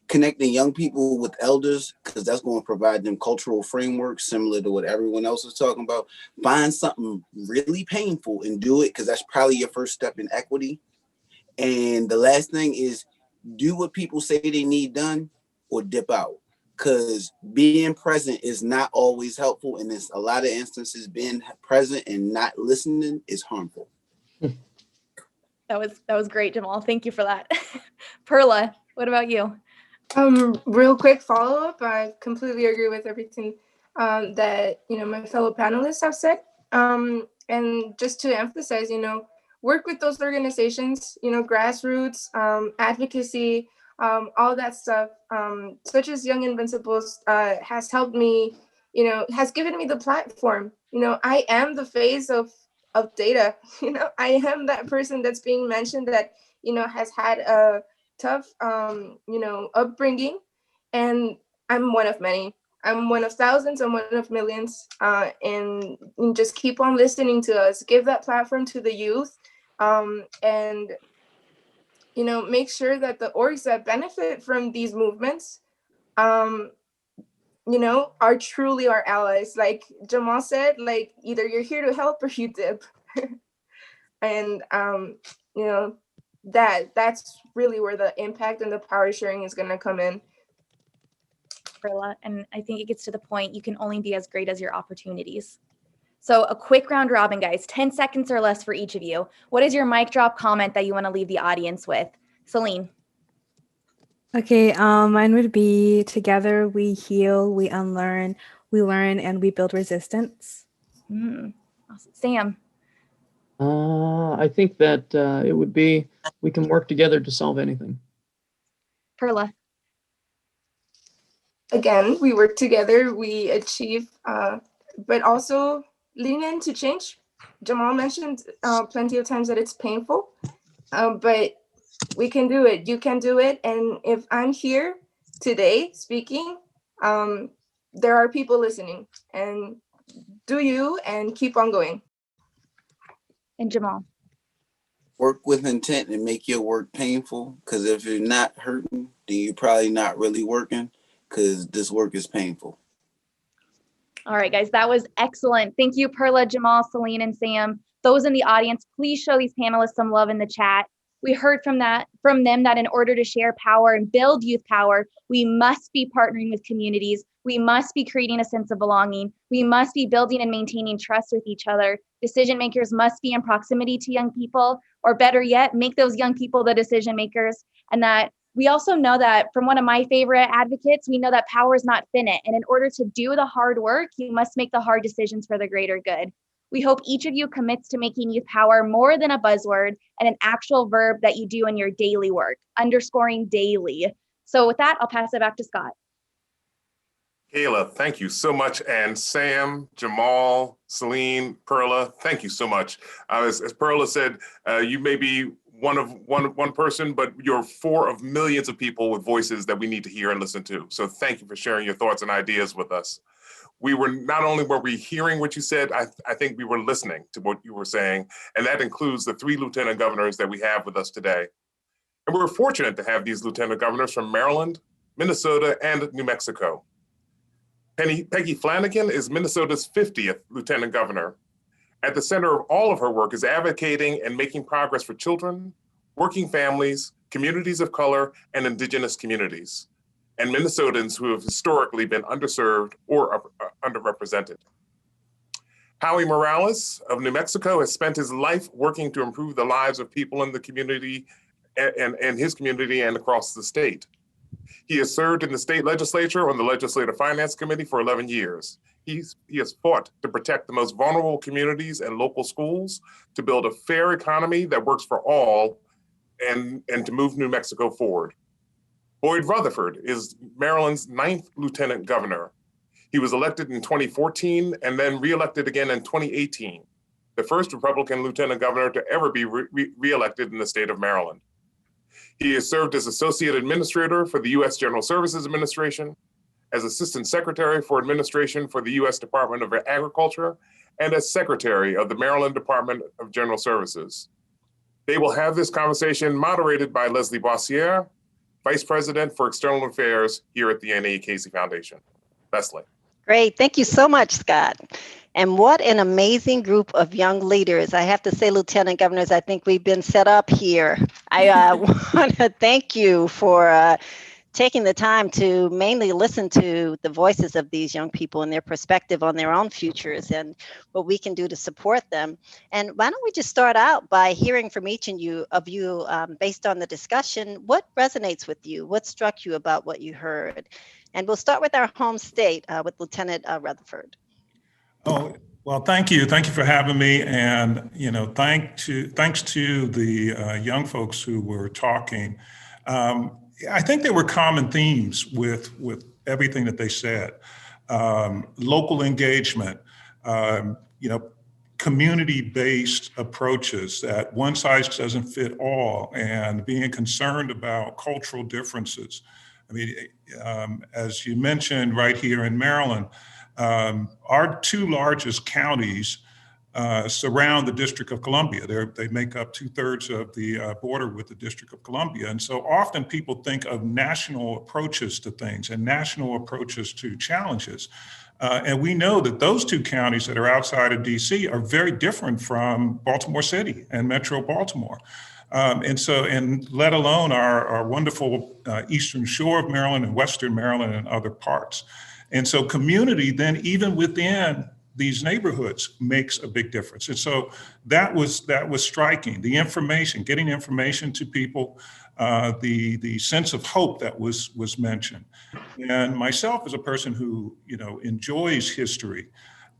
Connecting young people with elders, because that's going to provide them cultural frameworks similar to what everyone else is talking about. Find something really painful and do it, because that's probably your first step in equity. And the last thing is do what people say they need done or dip out, because being present is not always helpful. And in a lot of instances, being present and not listening is harmful. That was great, Jamal. Thank you for that. Perla, what about you? Real quick follow-up. I completely agree with everything that, you know, my fellow panelists have said. And just to emphasize, you know, work with those organizations, you know, grassroots, advocacy, all that stuff, such as Young Invincibles, has helped me, you know, has given me the platform. You know, I am the face of data. You know, I am that person that's being mentioned that, you know, has had a tough, you know, upbringing, and I'm one of many. I'm one of thousands. I'm one of millions. And just keep on listening to us. Give that platform to the youth, and you know, make sure that the orgs that benefit from these movements, you know, are truly our allies. Like Jamal said, like either you're here to help or you dip. And you know, that's really where the impact and the power sharing is going to come in. Perla, and I think it gets to the point you can only be as great as your opportunities. So a quick round robin, guys, 10 seconds or less for each of you. What is your mic drop comment that you want to leave the audience with? Selene. Okay, mine would be together we heal, we unlearn, we learn, and we build resistance. Awesome. Sam. I think that it would be, we can work together to solve anything. Perla. again, we work together, we achieve, but also lean into change. Jamal mentioned plenty of times that it's painful, but we can do it. You can do it. And if I'm here today speaking, there are people listening. And do you, and keep on going. And Jamal. Work with intent and make your work painful. Because if you're not hurting, then you're probably not really working, because this work is painful. All right, guys, that was excellent. Thank you, Perla, Jamal, Selene, and Sam. Those in the audience, please show these panelists some love in the chat. We heard from them that in order to share power and build youth power, we must be partnering with communities. We must be creating a sense of belonging. We must be building and maintaining trust with each other. Decision makers must be in proximity to young people, or better yet, make those young people the decision makers. And that we also know that from one of my favorite advocates, we know that power is not finite. And in order to do the hard work, you must make the hard decisions for the greater good. We hope each of you commits to making youth power more than a buzzword and an actual verb that you do in your daily work, underscoring daily. So with that, I'll pass it back to Scott. Kayla, thank you so much. And Sam, Jamal, Selene, Perla, thank you so much. As Perla said, you may be one person, but you're four of millions of people with voices that we need to hear and listen to. So thank you for sharing your thoughts and ideas with us. Not only were we hearing what you said, I think we were listening to what you were saying, and that includes the 3 lieutenant governors that we have with us today. And we're fortunate to have these lieutenant governors from Maryland, Minnesota, and New Mexico. Peggy Flanagan is Minnesota's 50th lieutenant governor. At the center of all of her work is advocating and making progress for children, working families, communities of color, and indigenous communities, and Minnesotans who have historically been underserved or underrepresented. Howie Morales of New Mexico has spent his life working to improve the lives of people in the community and his community and across the state. He has served in the state legislature on the Legislative Finance Committee for 11 years. He has fought to protect the most vulnerable communities and local schools, to build a fair economy that works for all, and to move New Mexico forward. Boyd Rutherford is Maryland's 9th lieutenant governor. He was elected in 2014 and then reelected again in 2018, the first Republican lieutenant governor to ever be reelected in the state of Maryland. He has served as Associate Administrator for the U.S. General Services Administration, as Assistant Secretary for Administration for the U.S. Department of Agriculture, and as Secretary of the Maryland Department of General Services. They will have this conversation moderated by Leslie Boissiere, Vice President for External Affairs here at the Annie Casey Foundation. Leslie. Great. Thank you so much, Scott. And what an amazing group of young leaders. I have to say, Lieutenant Governors, I think we've been set up here. I want to thank you for taking the time to mainly listen to the voices of these young people and their perspective on their own futures and what we can do to support them. And why don't we just start out by hearing from each of you, based on the discussion, what resonates with you? What struck you about what you heard? And we'll start with our home state with Lieutenant Rutherford. Oh, well, thank you. Thank you for having me. And, thanks to the young folks who were talking. I think there were common themes with everything that they said. Local engagement, community-based approaches, that one size doesn't fit all, and being concerned about cultural differences. I mean, as you mentioned, right here in Maryland, our 2 largest counties surround the District of Columbia. They make up 2/3 of the border with the District of Columbia. And so often people think of national approaches to things and national approaches to challenges. And we know that those 2 counties that are outside of DC are very different from Baltimore City and Metro Baltimore. And let alone our wonderful Eastern Shore of Maryland and Western Maryland and other parts. And so community then, even within these neighborhoods, makes a big difference. And so that was striking. The information, getting information to people, the sense of hope that was mentioned. And myself, as a person who enjoys history,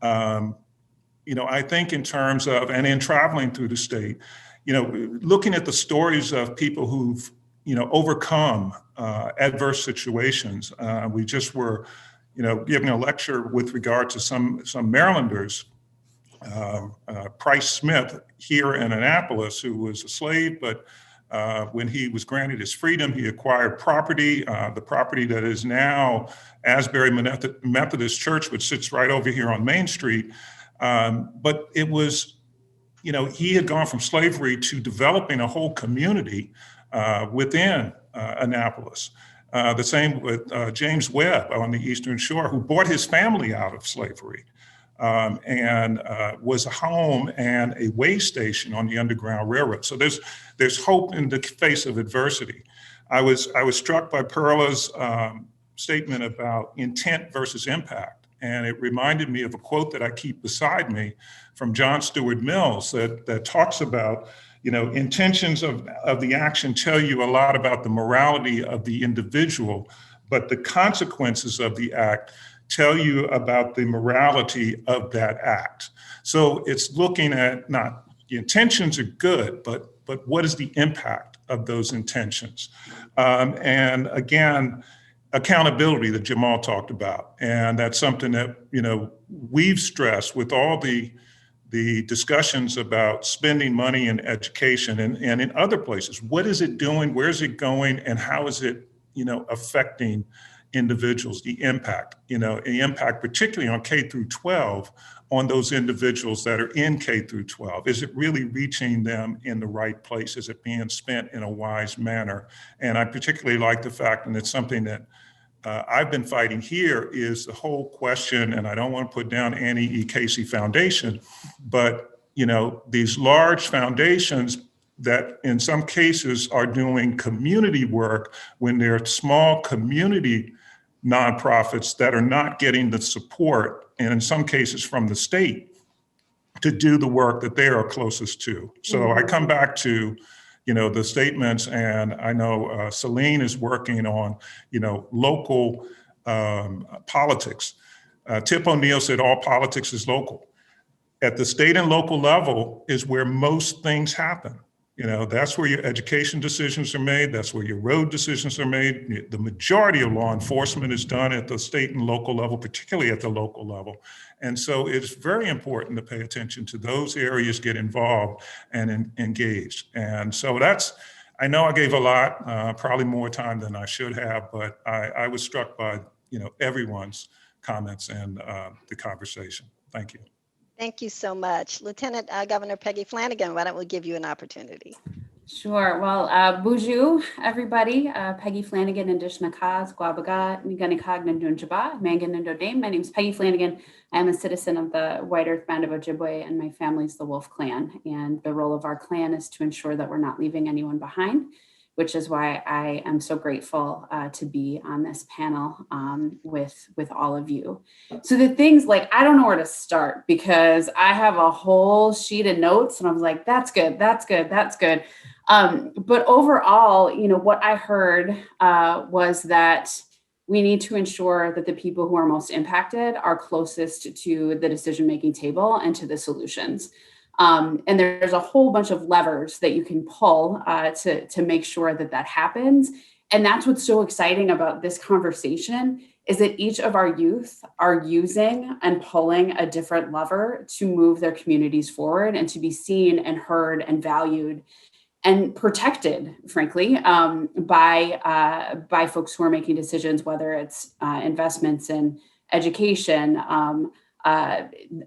I think in terms of, and in traveling through the state, looking at the stories of people who've overcome adverse situations. We just were, giving a lecture with regard to some Marylanders. Price Smith here in Annapolis, who was a slave, but when he was granted his freedom, he acquired property, the property that is now Asbury Methodist Church, which sits right over here on Main Street. But it was, he had gone from slavery to developing a whole community within Annapolis. The same with James Webb on the Eastern Shore, who brought his family out of slavery. And was a home and a way station on the Underground Railroad. So there's hope in the face of adversity. I was struck by Perla's statement about intent versus impact. And it reminded me of a quote that I keep beside me from John Stuart Mills that talks about, intentions of the action tell you a lot about the morality of the individual, but the consequences of the act tell you about the morality of that act. So it's looking at not the intentions are good, but what is the impact of those intentions? And again, accountability that Jamal talked about. And that's something that, we've stressed with all the discussions about spending money in education and in other places. What is it doing? Where is it going? And how is it, affecting individuals, the impact particularly on K through 12 on those individuals that are in K through 12. Is it really reaching them in the right place? Is it being spent in a wise manner? And I particularly like the fact, and it's something that I've been fighting here, is the whole question, and I don't want to put down Annie E. Casey Foundation, but these large foundations that in some cases are doing community work when they're small community nonprofits that are not getting the support, and in some cases from the state, to do the work that they are closest to. So I come back to, the statements, and I know Selene is working on, local politics. Tip O'Neill said all politics is local. At the state and local level is where most things happen. That's where your education decisions are made. That's where your road decisions are made. The majority of law enforcement is done at the state and local level, particularly at the local level. And so it's very important to pay attention to those areas, get involved and engaged. And so I know I gave a lot, probably more time than I should have, but I was struck by, everyone's comments and the conversation. Thank you. Thank you so much. Lieutenant Governor Peggy Flanagan, why don't we give you an opportunity? Sure. Well, bonjour, everybody. Peggy Flanagan and Dishnakaz, Guabaga, Niganikag, Nandunjaba, Mangan and Dame. My name is Peggy Flanagan. I am a citizen of the White Earth Band of Ojibwe, and my family is the Wolf Clan. And the role of our clan is to ensure that we're not leaving anyone behind, which is why I am so grateful to be on this panel with all of you. So the things I don't know where to start because I have a whole sheet of notes and I was like, that's good, that's good, that's good. But overall, what I heard was that we need to ensure that the people who are most impacted are closest to the decision-making table and to the solutions. And there's a whole bunch of levers that you can pull to make sure that happens. And that's what's so exciting about this conversation is that each of our youth are using and pulling a different lever to move their communities forward and to be seen and heard and valued and protected, frankly, by folks who are making decisions, whether it's investments in education,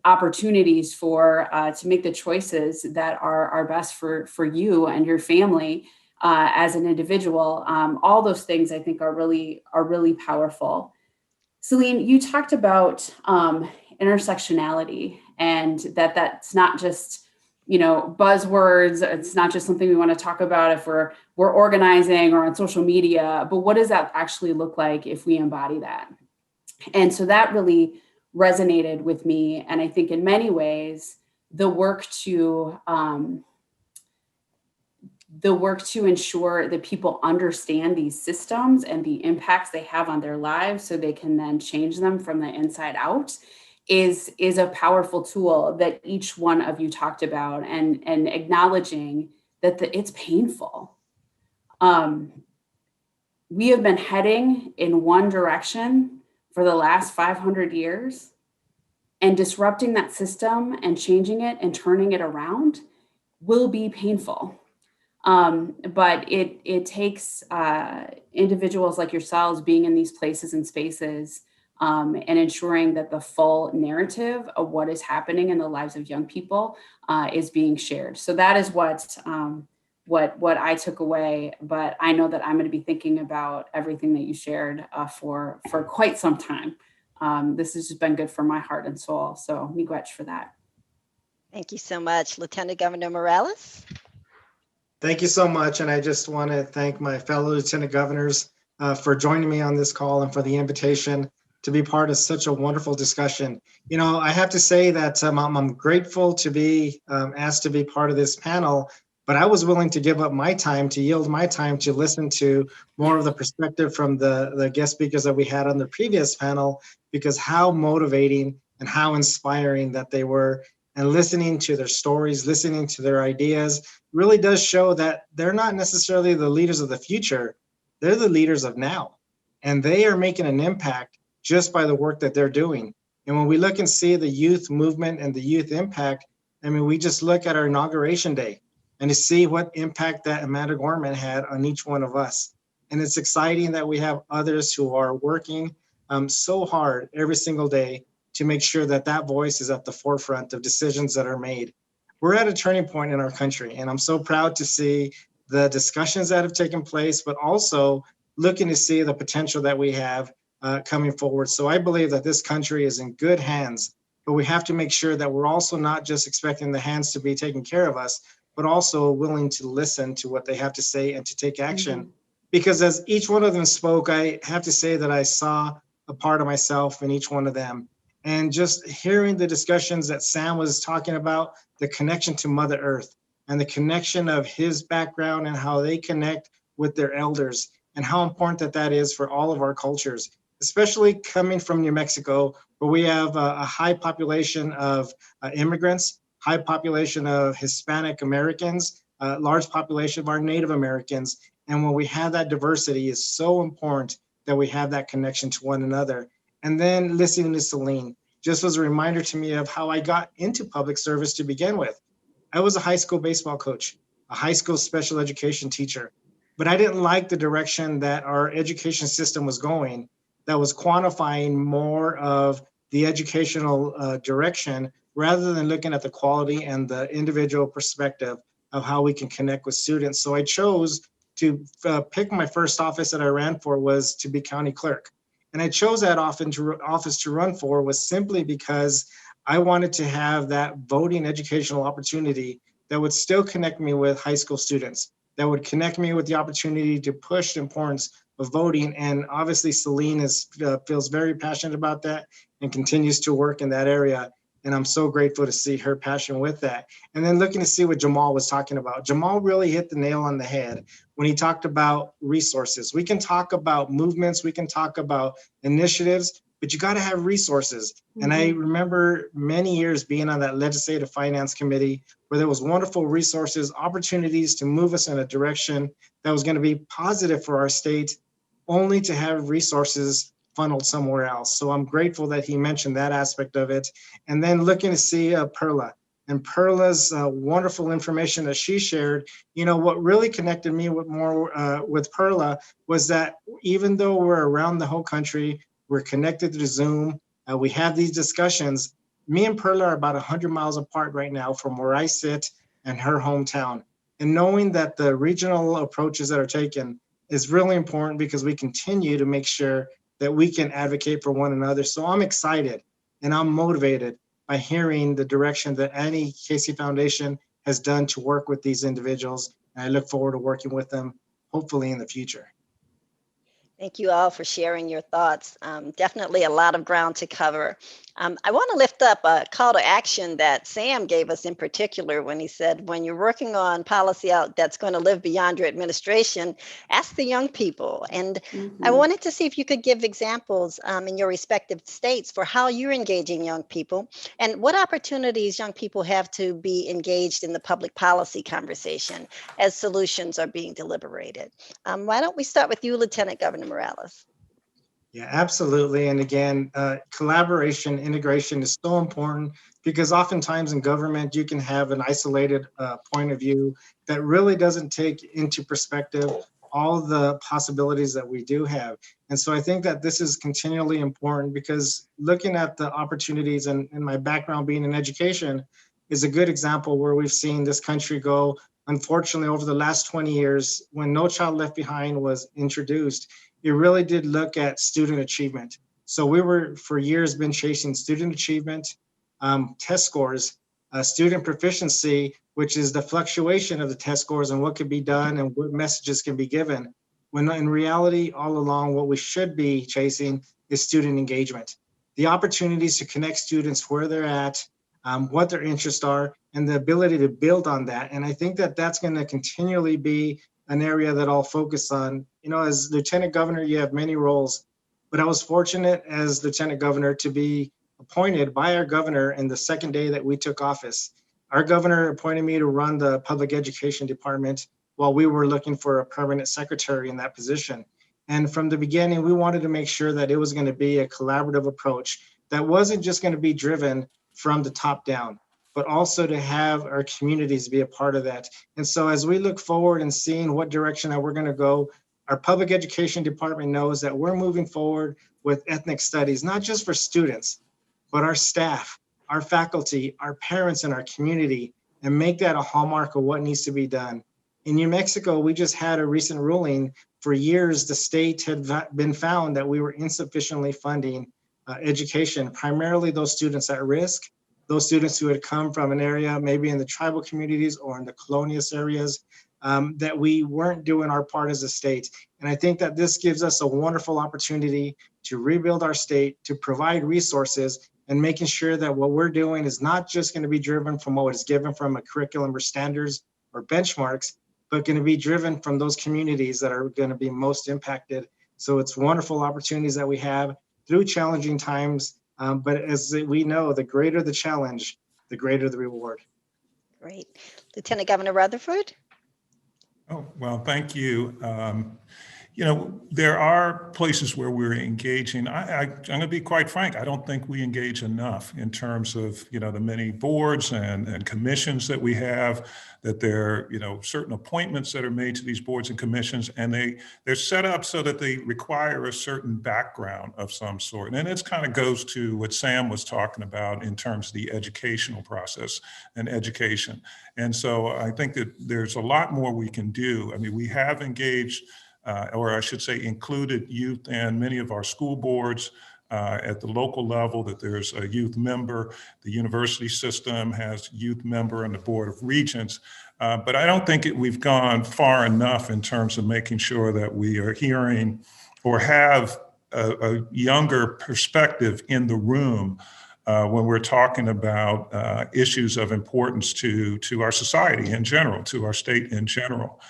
opportunities to make the choices that are best for you and your family as an individual. All those things I think are really powerful. Selene, you talked about intersectionality and that's not just buzzwords. It's not just something we want to talk about if we're organizing or on social media, but what does that actually look like if we embody that? And so that really resonated with me. And I think in many ways, the work to ensure that people understand these systems and the impacts they have on their lives so they can then change them from the inside out is a powerful tool that each one of you talked about and acknowledging that it's painful. we have been heading in one direction for the last 500 years, and disrupting that system and changing it and turning it around will be painful. But it takes individuals like yourselves being in these places and spaces and ensuring that the full narrative of what is happening in the lives of young people is being shared. So that is what I took away. But I know that I'm going to be thinking about everything that you shared for quite some time. This has just been good for my heart and soul. So miigwech for that. Thank you so much, Lieutenant Governor Morales. Thank you so much. And I just want to thank my fellow lieutenant governors for joining me on this call and for the invitation to be part of such a wonderful discussion. You know, I have to say that I'm grateful to be asked to be part of this panel, but I was willing to give up my time, to yield my time to listen to more of the perspective from the guest speakers that we had on the previous panel, because how motivating and how inspiring that they were. And listening to their stories, listening to their ideas really does show that they're not necessarily the leaders of the future. They're the leaders of now. And they are making an impact just by the work that they're doing. And when we look and see the youth movement and the youth impact, I mean, we just look at our inauguration day and to see what impact that Amanda Gorman had on each one of us. And it's exciting that we have others who are working so hard every single day to make sure that that voice is at the forefront of decisions that are made. We're at a turning point in our country, and I'm so proud to see the discussions that have taken place, but also looking to see the potential that we have coming forward. So I believe that this country is in good hands, but we have to make sure that we're also not just expecting the hands to be taking care of us, but also willing to listen to what they have to say and to take action. Because as each one of them spoke, I have to say that I saw a part of myself in each one of them. And just hearing the discussions that Sam was talking about, the connection to Mother Earth and the connection of his background and how they connect with their elders and how important that is for all of our cultures, especially coming from New Mexico, where we have a high population of immigrants, high population of Hispanic Americans, large population of our Native Americans. And when we have that diversity, it's so important that we have that connection to one another. And then listening to Selene just was a reminder to me of how I got into public service to begin with. I was a high school baseball coach, a high school special education teacher, but I didn't like the direction that our education system was going, that was quantifying more of the educational direction rather than looking at the quality and the individual perspective of how we can connect with students. So I chose to pick my first office that I ran for was to be county clerk. And I chose that office to run for was simply because I wanted to have that voting educational opportunity that would still connect me with high school students, that would connect me with the opportunity to push the importance of voting. And obviously Selene feels very passionate about that and continues to work in that area. And I'm so grateful to see her passion with that. And then looking to see what Jamal was talking about. Jamal really hit the nail on the head when he talked about resources. We can talk about movements, we can talk about initiatives, but you got to have resources. And I remember many years being on that legislative finance committee where there was wonderful resources, opportunities to move us in a direction that was going to be positive for our state, only to have resources funneled somewhere else. So I'm grateful that he mentioned that aspect of it. And then looking to see Perla and Perla's wonderful information that she shared. You know, what really connected me with Perla was that even though we're around the whole country, we're connected to Zoom, we have these discussions, me and Perla are about 100 miles apart right now from where I sit and her hometown. And knowing that the regional approaches that are taken is really important because we continue to make sure that we can advocate for one another. So I'm excited and I'm motivated by hearing the direction that Annie Casey Foundation has done to work with these individuals. And I look forward to working with them, hopefully in the future. Thank you all for sharing your thoughts. Definitely a lot of ground to cover. I want to lift up a call to action that Sam gave us in particular when he said, when you're working on policy out that's going to live beyond your administration, ask the young people. And I wanted to see if you could give examples in your respective states for how you're engaging young people and what opportunities young people have to be engaged in the public policy conversation as solutions are being deliberated. Why don't we start with you, Lieutenant Governor Morales? Yeah, absolutely. And again, collaboration, integration is so important because oftentimes in government, you can have an isolated point of view that really doesn't take into perspective all the possibilities that we do have. And so I think that this is continually important because looking at the opportunities and my background being in education is a good example where we've seen this country go, unfortunately, over the last 20 years, when No Child Left Behind was introduced, it really did look at student achievement. So we were for years been chasing student achievement, test scores, student proficiency, which is the fluctuation of the test scores and what could be done and what messages can be given. When in reality, all along, what we should be chasing is student engagement. The opportunities to connect students where they're at, what their interests are, and the ability to build on that. And I think that that's going to continually be an area that I'll focus on. You know, as Lieutenant Governor, you have many roles, but I was fortunate as Lieutenant Governor to be appointed by our governor in the second day that we took office. Our governor appointed me to run the public education department while we were looking for a permanent secretary in that position. And from the beginning, we wanted to make sure that it was going to be a collaborative approach that wasn't just going to be driven from the top down, but also to have our communities be a part of that. And so as we look forward and seeing what direction that we're going to go, our public education department knows that we're moving forward with ethnic studies, not just for students, but our staff, our faculty, our parents, and our community, and make that a hallmark of what needs to be done. In New Mexico, we just had a recent ruling. For years, the state had been found that we were insufficiently funding education, primarily those students at risk, those students who had come from an area, maybe in the tribal communities or in the colonial areas, that we weren't doing our part as a state. And I think that this gives us a wonderful opportunity to rebuild our state, to provide resources, and making sure that what we're doing is not just going to be driven from what is given from a curriculum or standards or benchmarks, but going to be driven from those communities that are going to be most impacted. So it's wonderful opportunities that we have through challenging times. But as we know, the greater the challenge, the greater the reward. Great. Lieutenant Governor Rutherford? Oh, well, thank you. You know, there are places where we're engaging. I'm going to be quite frank. I don't think we engage enough in terms of, you know, the many boards and commissions that we have, that there, you know, certain appointments that are made to these boards and commissions, and they're set up so that they require a certain background of some sort. And it kind of goes to what Sam was talking about in terms of the educational process and education. And so I think that there's a lot more we can do. I mean, we have engaged or I should say included youth in many of our school boards at the local level, that there's a youth member. The university system has youth member in the Board of Regents. But I don't think we've gone far enough in terms of making sure that we are hearing or have a younger perspective in the room when we're talking about issues of importance to our society in general, to our state in general.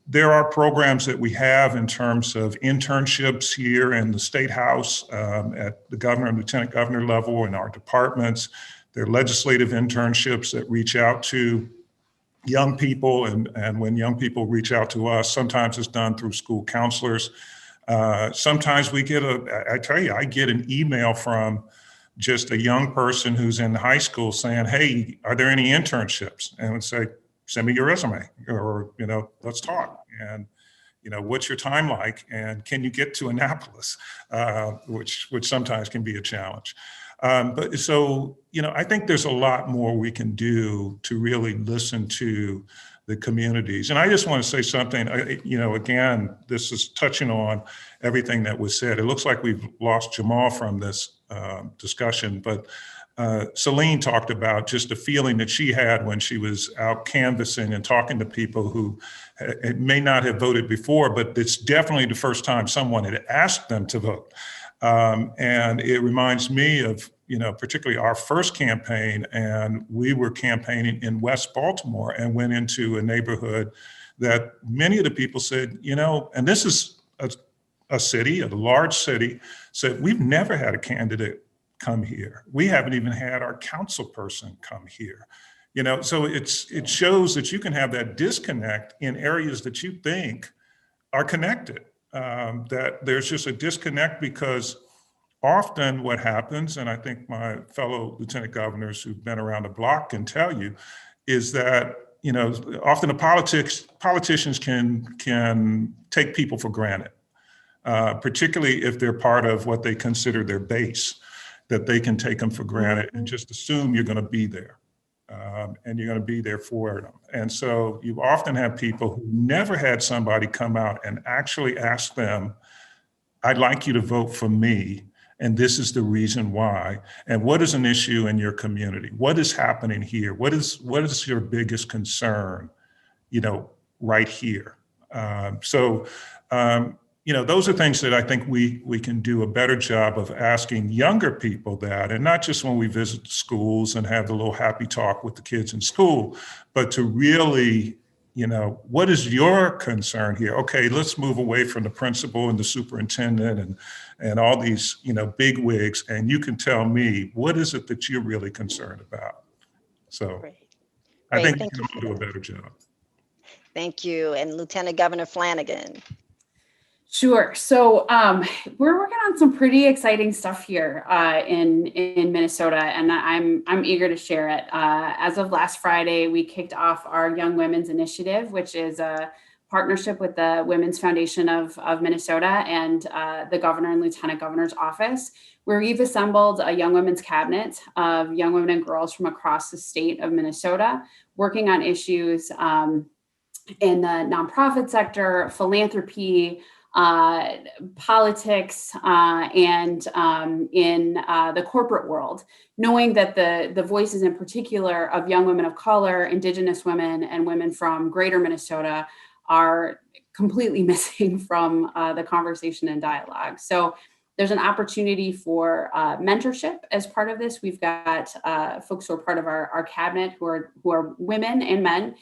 There are programs that we have in terms of internships here in the State House at the governor and lieutenant governor level in our departments. There are legislative internships that reach out to young people, and when young people reach out to us, sometimes it's done through school counselors. Sometimes we get I tell you, I get an email from just a young person who's in high school saying, hey, are there any internships? And I would say, send me your resume, or, you know, let's talk. And, you know, what's your time like? And can you get to Annapolis, which sometimes can be a challenge. But so, you know, I think there's a lot more we can do to really listen to the communities. And I just want to say something, you know, again, this is touching on everything that was said. It looks like we've lost Jamal from this discussion, but Selene talked about just the feeling that she had when she was out canvassing and talking to people who may not have voted before, but it's definitely the first time someone had asked them to vote. And it reminds me of, particularly our first campaign, and we were campaigning in West Baltimore and went into a neighborhood that many of the people said, and this is a city, a large city, said, we've never had a candidate come here. We haven't even had our council person come here. So it shows that you can have that disconnect in areas that you think are connected, that there's just a disconnect because often what happens, and I think my fellow lieutenant governors who've been around the block can tell you, is that, often the politicians can take people for granted, particularly if they're part of what they consider their base, that they can take them for granted and just assume you're going to be there. And you're going to be there for them. And so you often have people who never had somebody come out and actually ask them, I'd like you to vote for me, and this is the reason why. And what is an issue in your community? What is happening here? What is your biggest concern, right here? Those are things that I think we can do a better job of asking younger people that, and not just when we visit schools and have the little happy talk with the kids in school, but to really, what is your concern here? Okay, let's move away from the principal and the superintendent and all these, big wigs, and you can tell me, what is it that you're really concerned about? So Great. I think we Thank can you all for do a that. better job. Thank you. And Lieutenant Governor Flanagan. Sure. So we're working on some pretty exciting stuff here in Minnesota, and I'm eager to share it. As of last Friday, we kicked off our Young Women's Initiative, which is a partnership with the Women's Foundation of Minnesota and the Governor and Lieutenant Governor's office, where we've assembled a young women's cabinet of young women and girls from across the state of Minnesota, working on issues in the nonprofit sector, philanthropy, politics, and in the corporate world, knowing that the voices in particular of young women of color, Indigenous women, and women from greater Minnesota are completely missing from the conversation and dialogue. So there's an opportunity for mentorship as part of this. We've got folks who are part of our cabinet who are women and men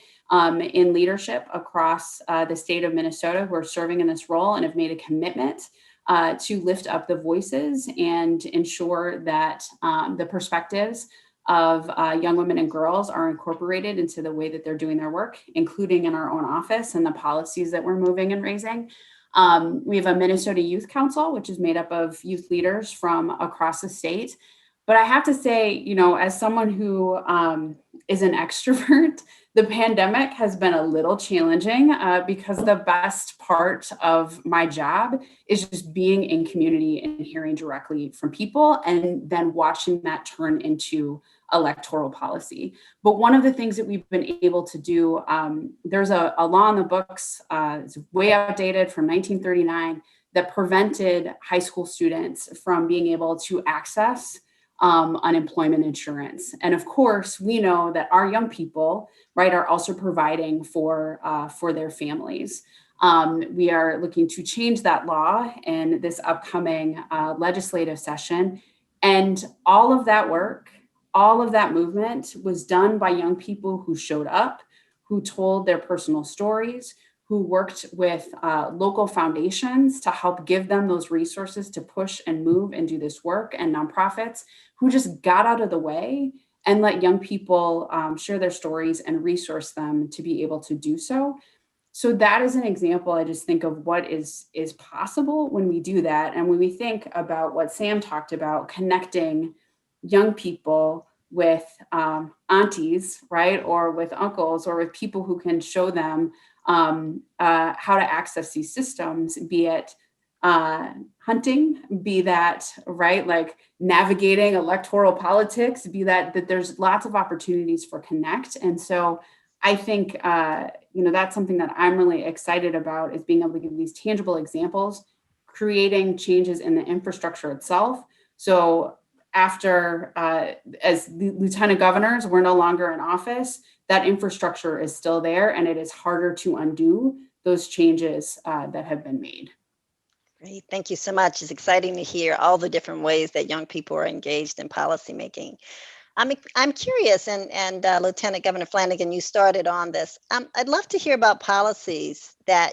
in leadership across the state of Minnesota who are serving in this role and have made a commitment to lift up the voices and ensure that the perspectives of young women and girls are incorporated into the way that they're doing their work, including in our own office and the policies that we're moving and raising. We have a Minnesota Youth Council, which is made up of youth leaders from across the state. But I have to say, as someone who is an extrovert, the pandemic has been a little challenging because the best part of my job is just being in community and hearing directly from people and then watching that turn into electoral policy. But one of the things that we've been able to do, there's a law in the books, it's way outdated from 1939, that prevented high school students from being able to access unemployment insurance. And of course, we know that our young people, right, are also providing for their families. We are looking to change that law in this upcoming legislative session. And all of that work, all of that movement was done by young people who showed up, who told their personal stories, who worked with local foundations to help give them those resources to push and move and do this work, and nonprofits who just got out of the way and let young people share their stories and resource them to be able to do so. So that is an example, I just think, of what is possible when we do that. And when we think about what Sam talked about, connecting young people with aunties, right, or with uncles, or with people who can show them how to access these systems, be it hunting, be that, right, like navigating electoral politics, be that there's lots of opportunities for connect. And so I think, that's something that I'm really excited about, is being able to give these tangible examples, creating changes in the infrastructure itself. So after, as lieutenant governors, we're no longer in office, that infrastructure is still there, and it is harder to undo those changes that have been made. Great. Thank you so much. It's exciting to hear all the different ways that young people are engaged in policymaking. I'm curious, and Lieutenant Governor Flanagan, you started on this. I'd love to hear about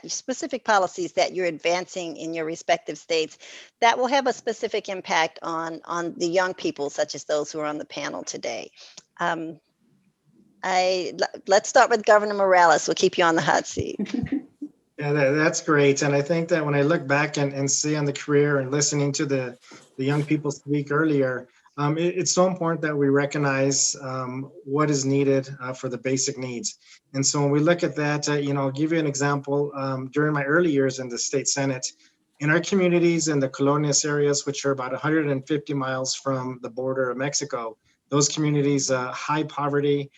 specific policies that you're advancing in your respective states that will have a specific impact on the young people, such as those who are on the panel today. Let's start with Governor Morales. We'll keep you on the hot seat. Yeah, that's great. And I think that when I look back and see on the career and listening to the young people speak earlier, it's so important that we recognize what is needed for the basic needs. And so when we look at that, I'll give you an example. During my early years in the state Senate, in our communities in the colonias areas, which are about 150 miles from the border of Mexico, those communities, high poverty,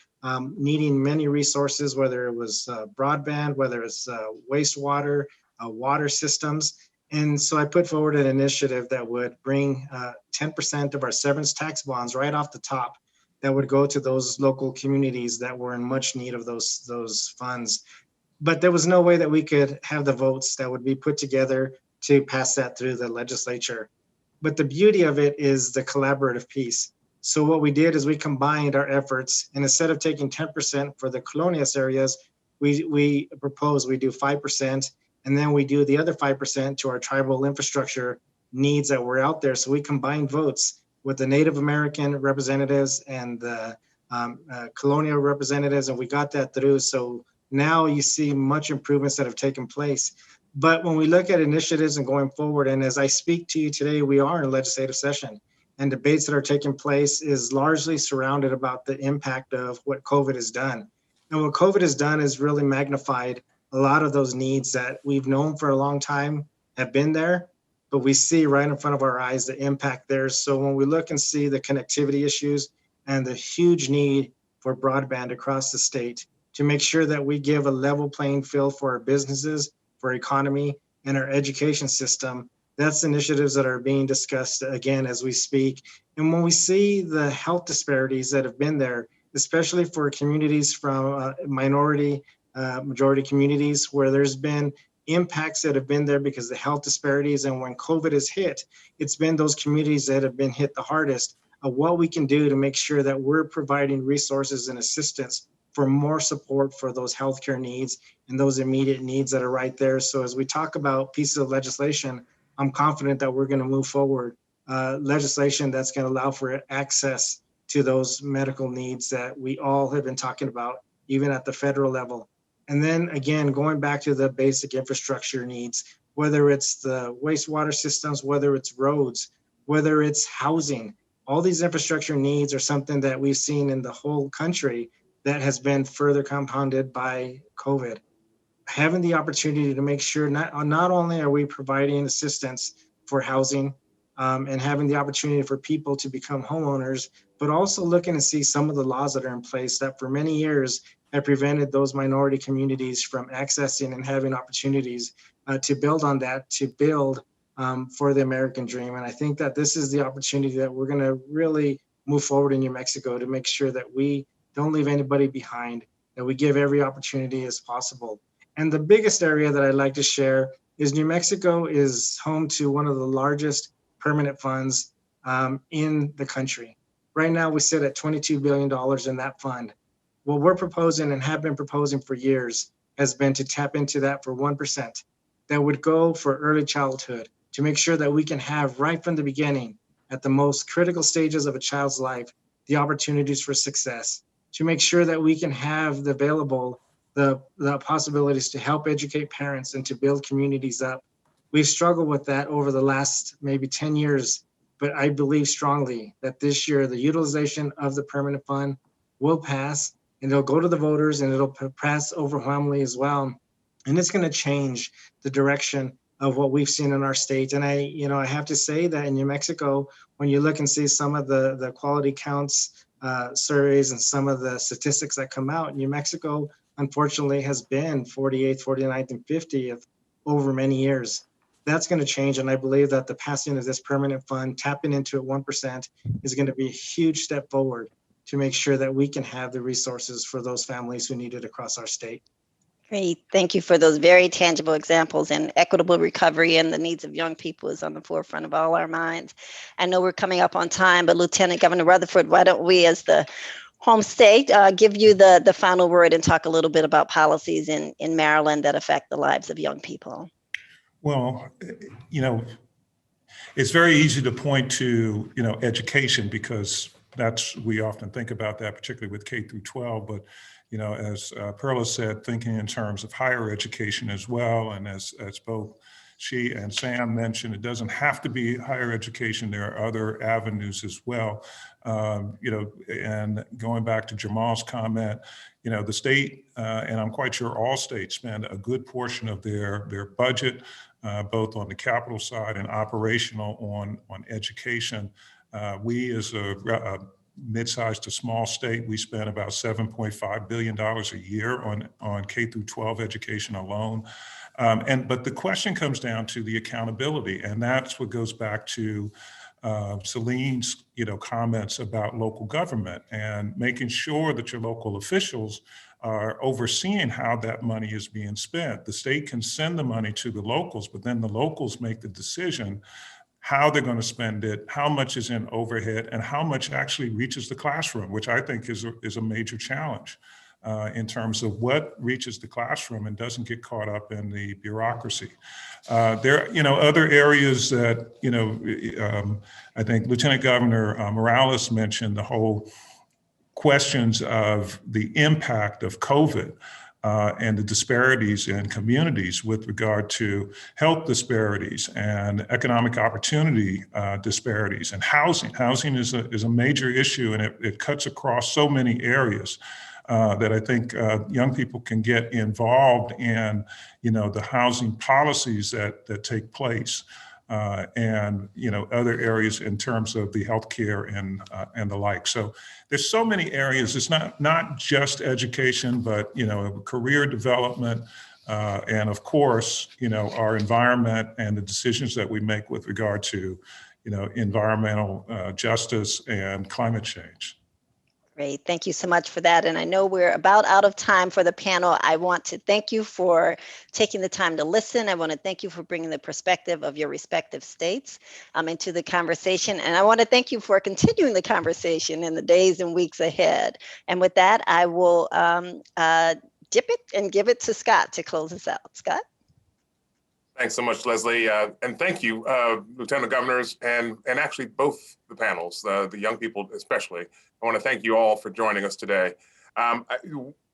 needing many resources, whether it was broadband, whether it's wastewater, water systems. And so I put forward an initiative that would bring 10% of our severance tax bonds right off the top that would go to those local communities that were in much need of those funds. But there was no way that we could have the votes that would be put together to pass that through the legislature. But the beauty of it is the collaborative piece. So what we did is we combined our efforts, and instead of taking 10% for the colonias areas, we propose we do 5%, and then we do the other 5% to our tribal infrastructure needs that were out there. So we combined votes with the Native American representatives and the colonial representatives, and we got that through. So now you see much improvements that have taken place. But when we look at initiatives and going forward, and as I speak to you today, we are in legislative session, and debates that are taking place is largely surrounded about the impact of what COVID has done. And what COVID has done is really magnified a lot of those needs that we've known for a long time have been there, but we see right in front of our eyes the impact there. So when we look and see the connectivity issues and the huge need for broadband across the state to make sure that we give a level playing field for our businesses, for our economy, and our education system, that's initiatives that are being discussed again as we speak. And when we see the health disparities that have been there, especially for communities from majority communities where there's been impacts that have been there because of the health disparities. And when COVID has hit, it's been those communities that have been hit the hardest of what we can do to make sure that we're providing resources and assistance for more support for those healthcare needs and those immediate needs that are right there. So as we talk about pieces of legislation, I'm confident that we're going to move forward legislation that's going to allow for access to those medical needs that we all have been talking about, even at the federal level. And then again, going back to the basic infrastructure needs, whether it's the wastewater systems, whether it's roads, whether it's housing, all these infrastructure needs are something that we've seen in the whole country that has been further compounded by COVID. Having the opportunity to make sure not only are we providing assistance for housing and having the opportunity for people to become homeowners, but also looking to see some of the laws that are in place that for many years have prevented those minority communities from accessing and having opportunities to build on that, to build for the American dream. And I think that this is the opportunity that we're going to really move forward in New Mexico to make sure that we don't leave anybody behind, that we give every opportunity as possible. And the biggest area that I'd like to share is New Mexico is home to one of the largest permanent funds in the country. Right now, we sit at $22 billion in that fund. What we're proposing and have been proposing for years has been to tap into that for 1% that would go for early childhood to make sure that we can have right from the beginning at the most critical stages of a child's life, the opportunities for success, to make sure that we can have the possibilities to help educate parents and to build communities up. We've struggled with that over the last maybe 10 years, but I believe strongly that this year, the utilization of the permanent fund will pass and it'll go to the voters and it'll pass overwhelmingly as well. And it's going to change the direction of what we've seen in our state. And I have to say that in New Mexico, when you look and see some of the quality counts surveys and some of the statistics that come out, New Mexico, unfortunately, has been 48th, 49th, and 50th over many years. That's going to change. And I believe that the passing of this permanent fund, tapping into it 1%, is going to be a huge step forward to make sure that we can have the resources for those families who need it across our state. Great. Thank you for those very tangible examples, and equitable recovery and the needs of young people is on the forefront of all our minds. I know we're coming up on time, but Lieutenant Governor Rutherford, why don't we, as the home state, give you the final word and talk a little bit about policies in Maryland that affect the lives of young people. Well, it's very easy to point to, education, because we often think about that, particularly with K through 12. But, as Perla said, thinking in terms of higher education as well. And as both she and Sam mentioned, it doesn't have to be higher education. There are other avenues as well. And going back to Jamal's comment, the state, and I'm quite sure all states, spend a good portion of their budget, both on the capital side and operational on education. We, as a mid-sized to small state, we spend about $7.5 billion a year on K through 12 education alone. But the question comes down to the accountability, and that's what goes back to Selene's comments about local government, and making sure that your local officials are overseeing how that money is being spent. The state can send the money to the locals, but then the locals make the decision how they're going to spend it, how much is in overhead, and how much actually reaches the classroom, which I think is a major challenge in terms of what reaches the classroom and doesn't get caught up in the bureaucracy. There are, other areas that, I think Lieutenant Governor Morales mentioned, the whole questions of the impact of COVID and the disparities in communities with regard to health disparities and economic opportunity disparities and housing. Housing is a major issue, and it cuts across so many areas that I think young people can get involved in, the housing policies that take place. And other areas in terms of the healthcare and the like. So there's so many areas. It's not just education, but career development, and of course our environment and the decisions that we make with regard to environmental justice and climate change. Great. Thank you so much for that. And I know we're about out of time for the panel. I want to thank you for taking the time to listen. I want to thank you for bringing the perspective of your respective states into the conversation. And I want to thank you for continuing the conversation in the days and weeks ahead. And with that, I will dip it and give it to Scott to close us out. Scott? Thanks so much, Leslie. And thank you, Lieutenant Governors, and actually both the panels, the young people especially. I want to thank you all for joining us today.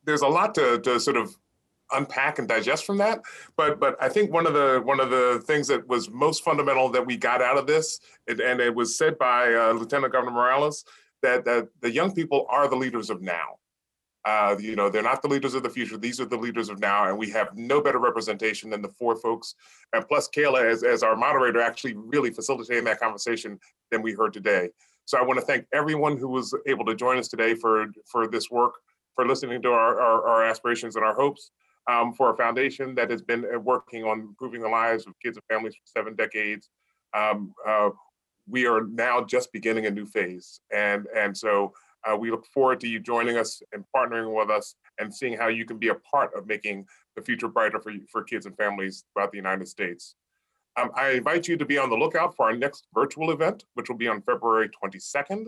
There's a lot to sort of unpack and digest from that, but I think one of the things that was most fundamental that we got out of this, and it was said by Lieutenant Governor Morales, that the young people are the leaders of now. They're not the leaders of the future. These are the leaders of now, and we have no better representation than the four folks, and plus Kayla as our moderator, actually really facilitating that conversation than we heard today. So I want to thank everyone who was able to join us today for this work, for listening to our aspirations and our hopes, for our foundation that has been working on improving the lives of kids and families for 7 decades. We are now just beginning a new phase, and so we look forward to you joining us and partnering with us and seeing how you can be a part of making the future brighter for kids and families throughout the United States. I invite you to be on the lookout for our next virtual event, which will be on February 22nd.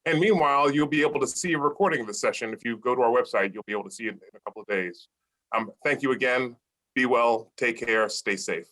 And meanwhile, you'll be able to see a recording of the session. If you go to our website, you'll be able to see it in a couple of days. Thank you again. Be well, take care, stay safe.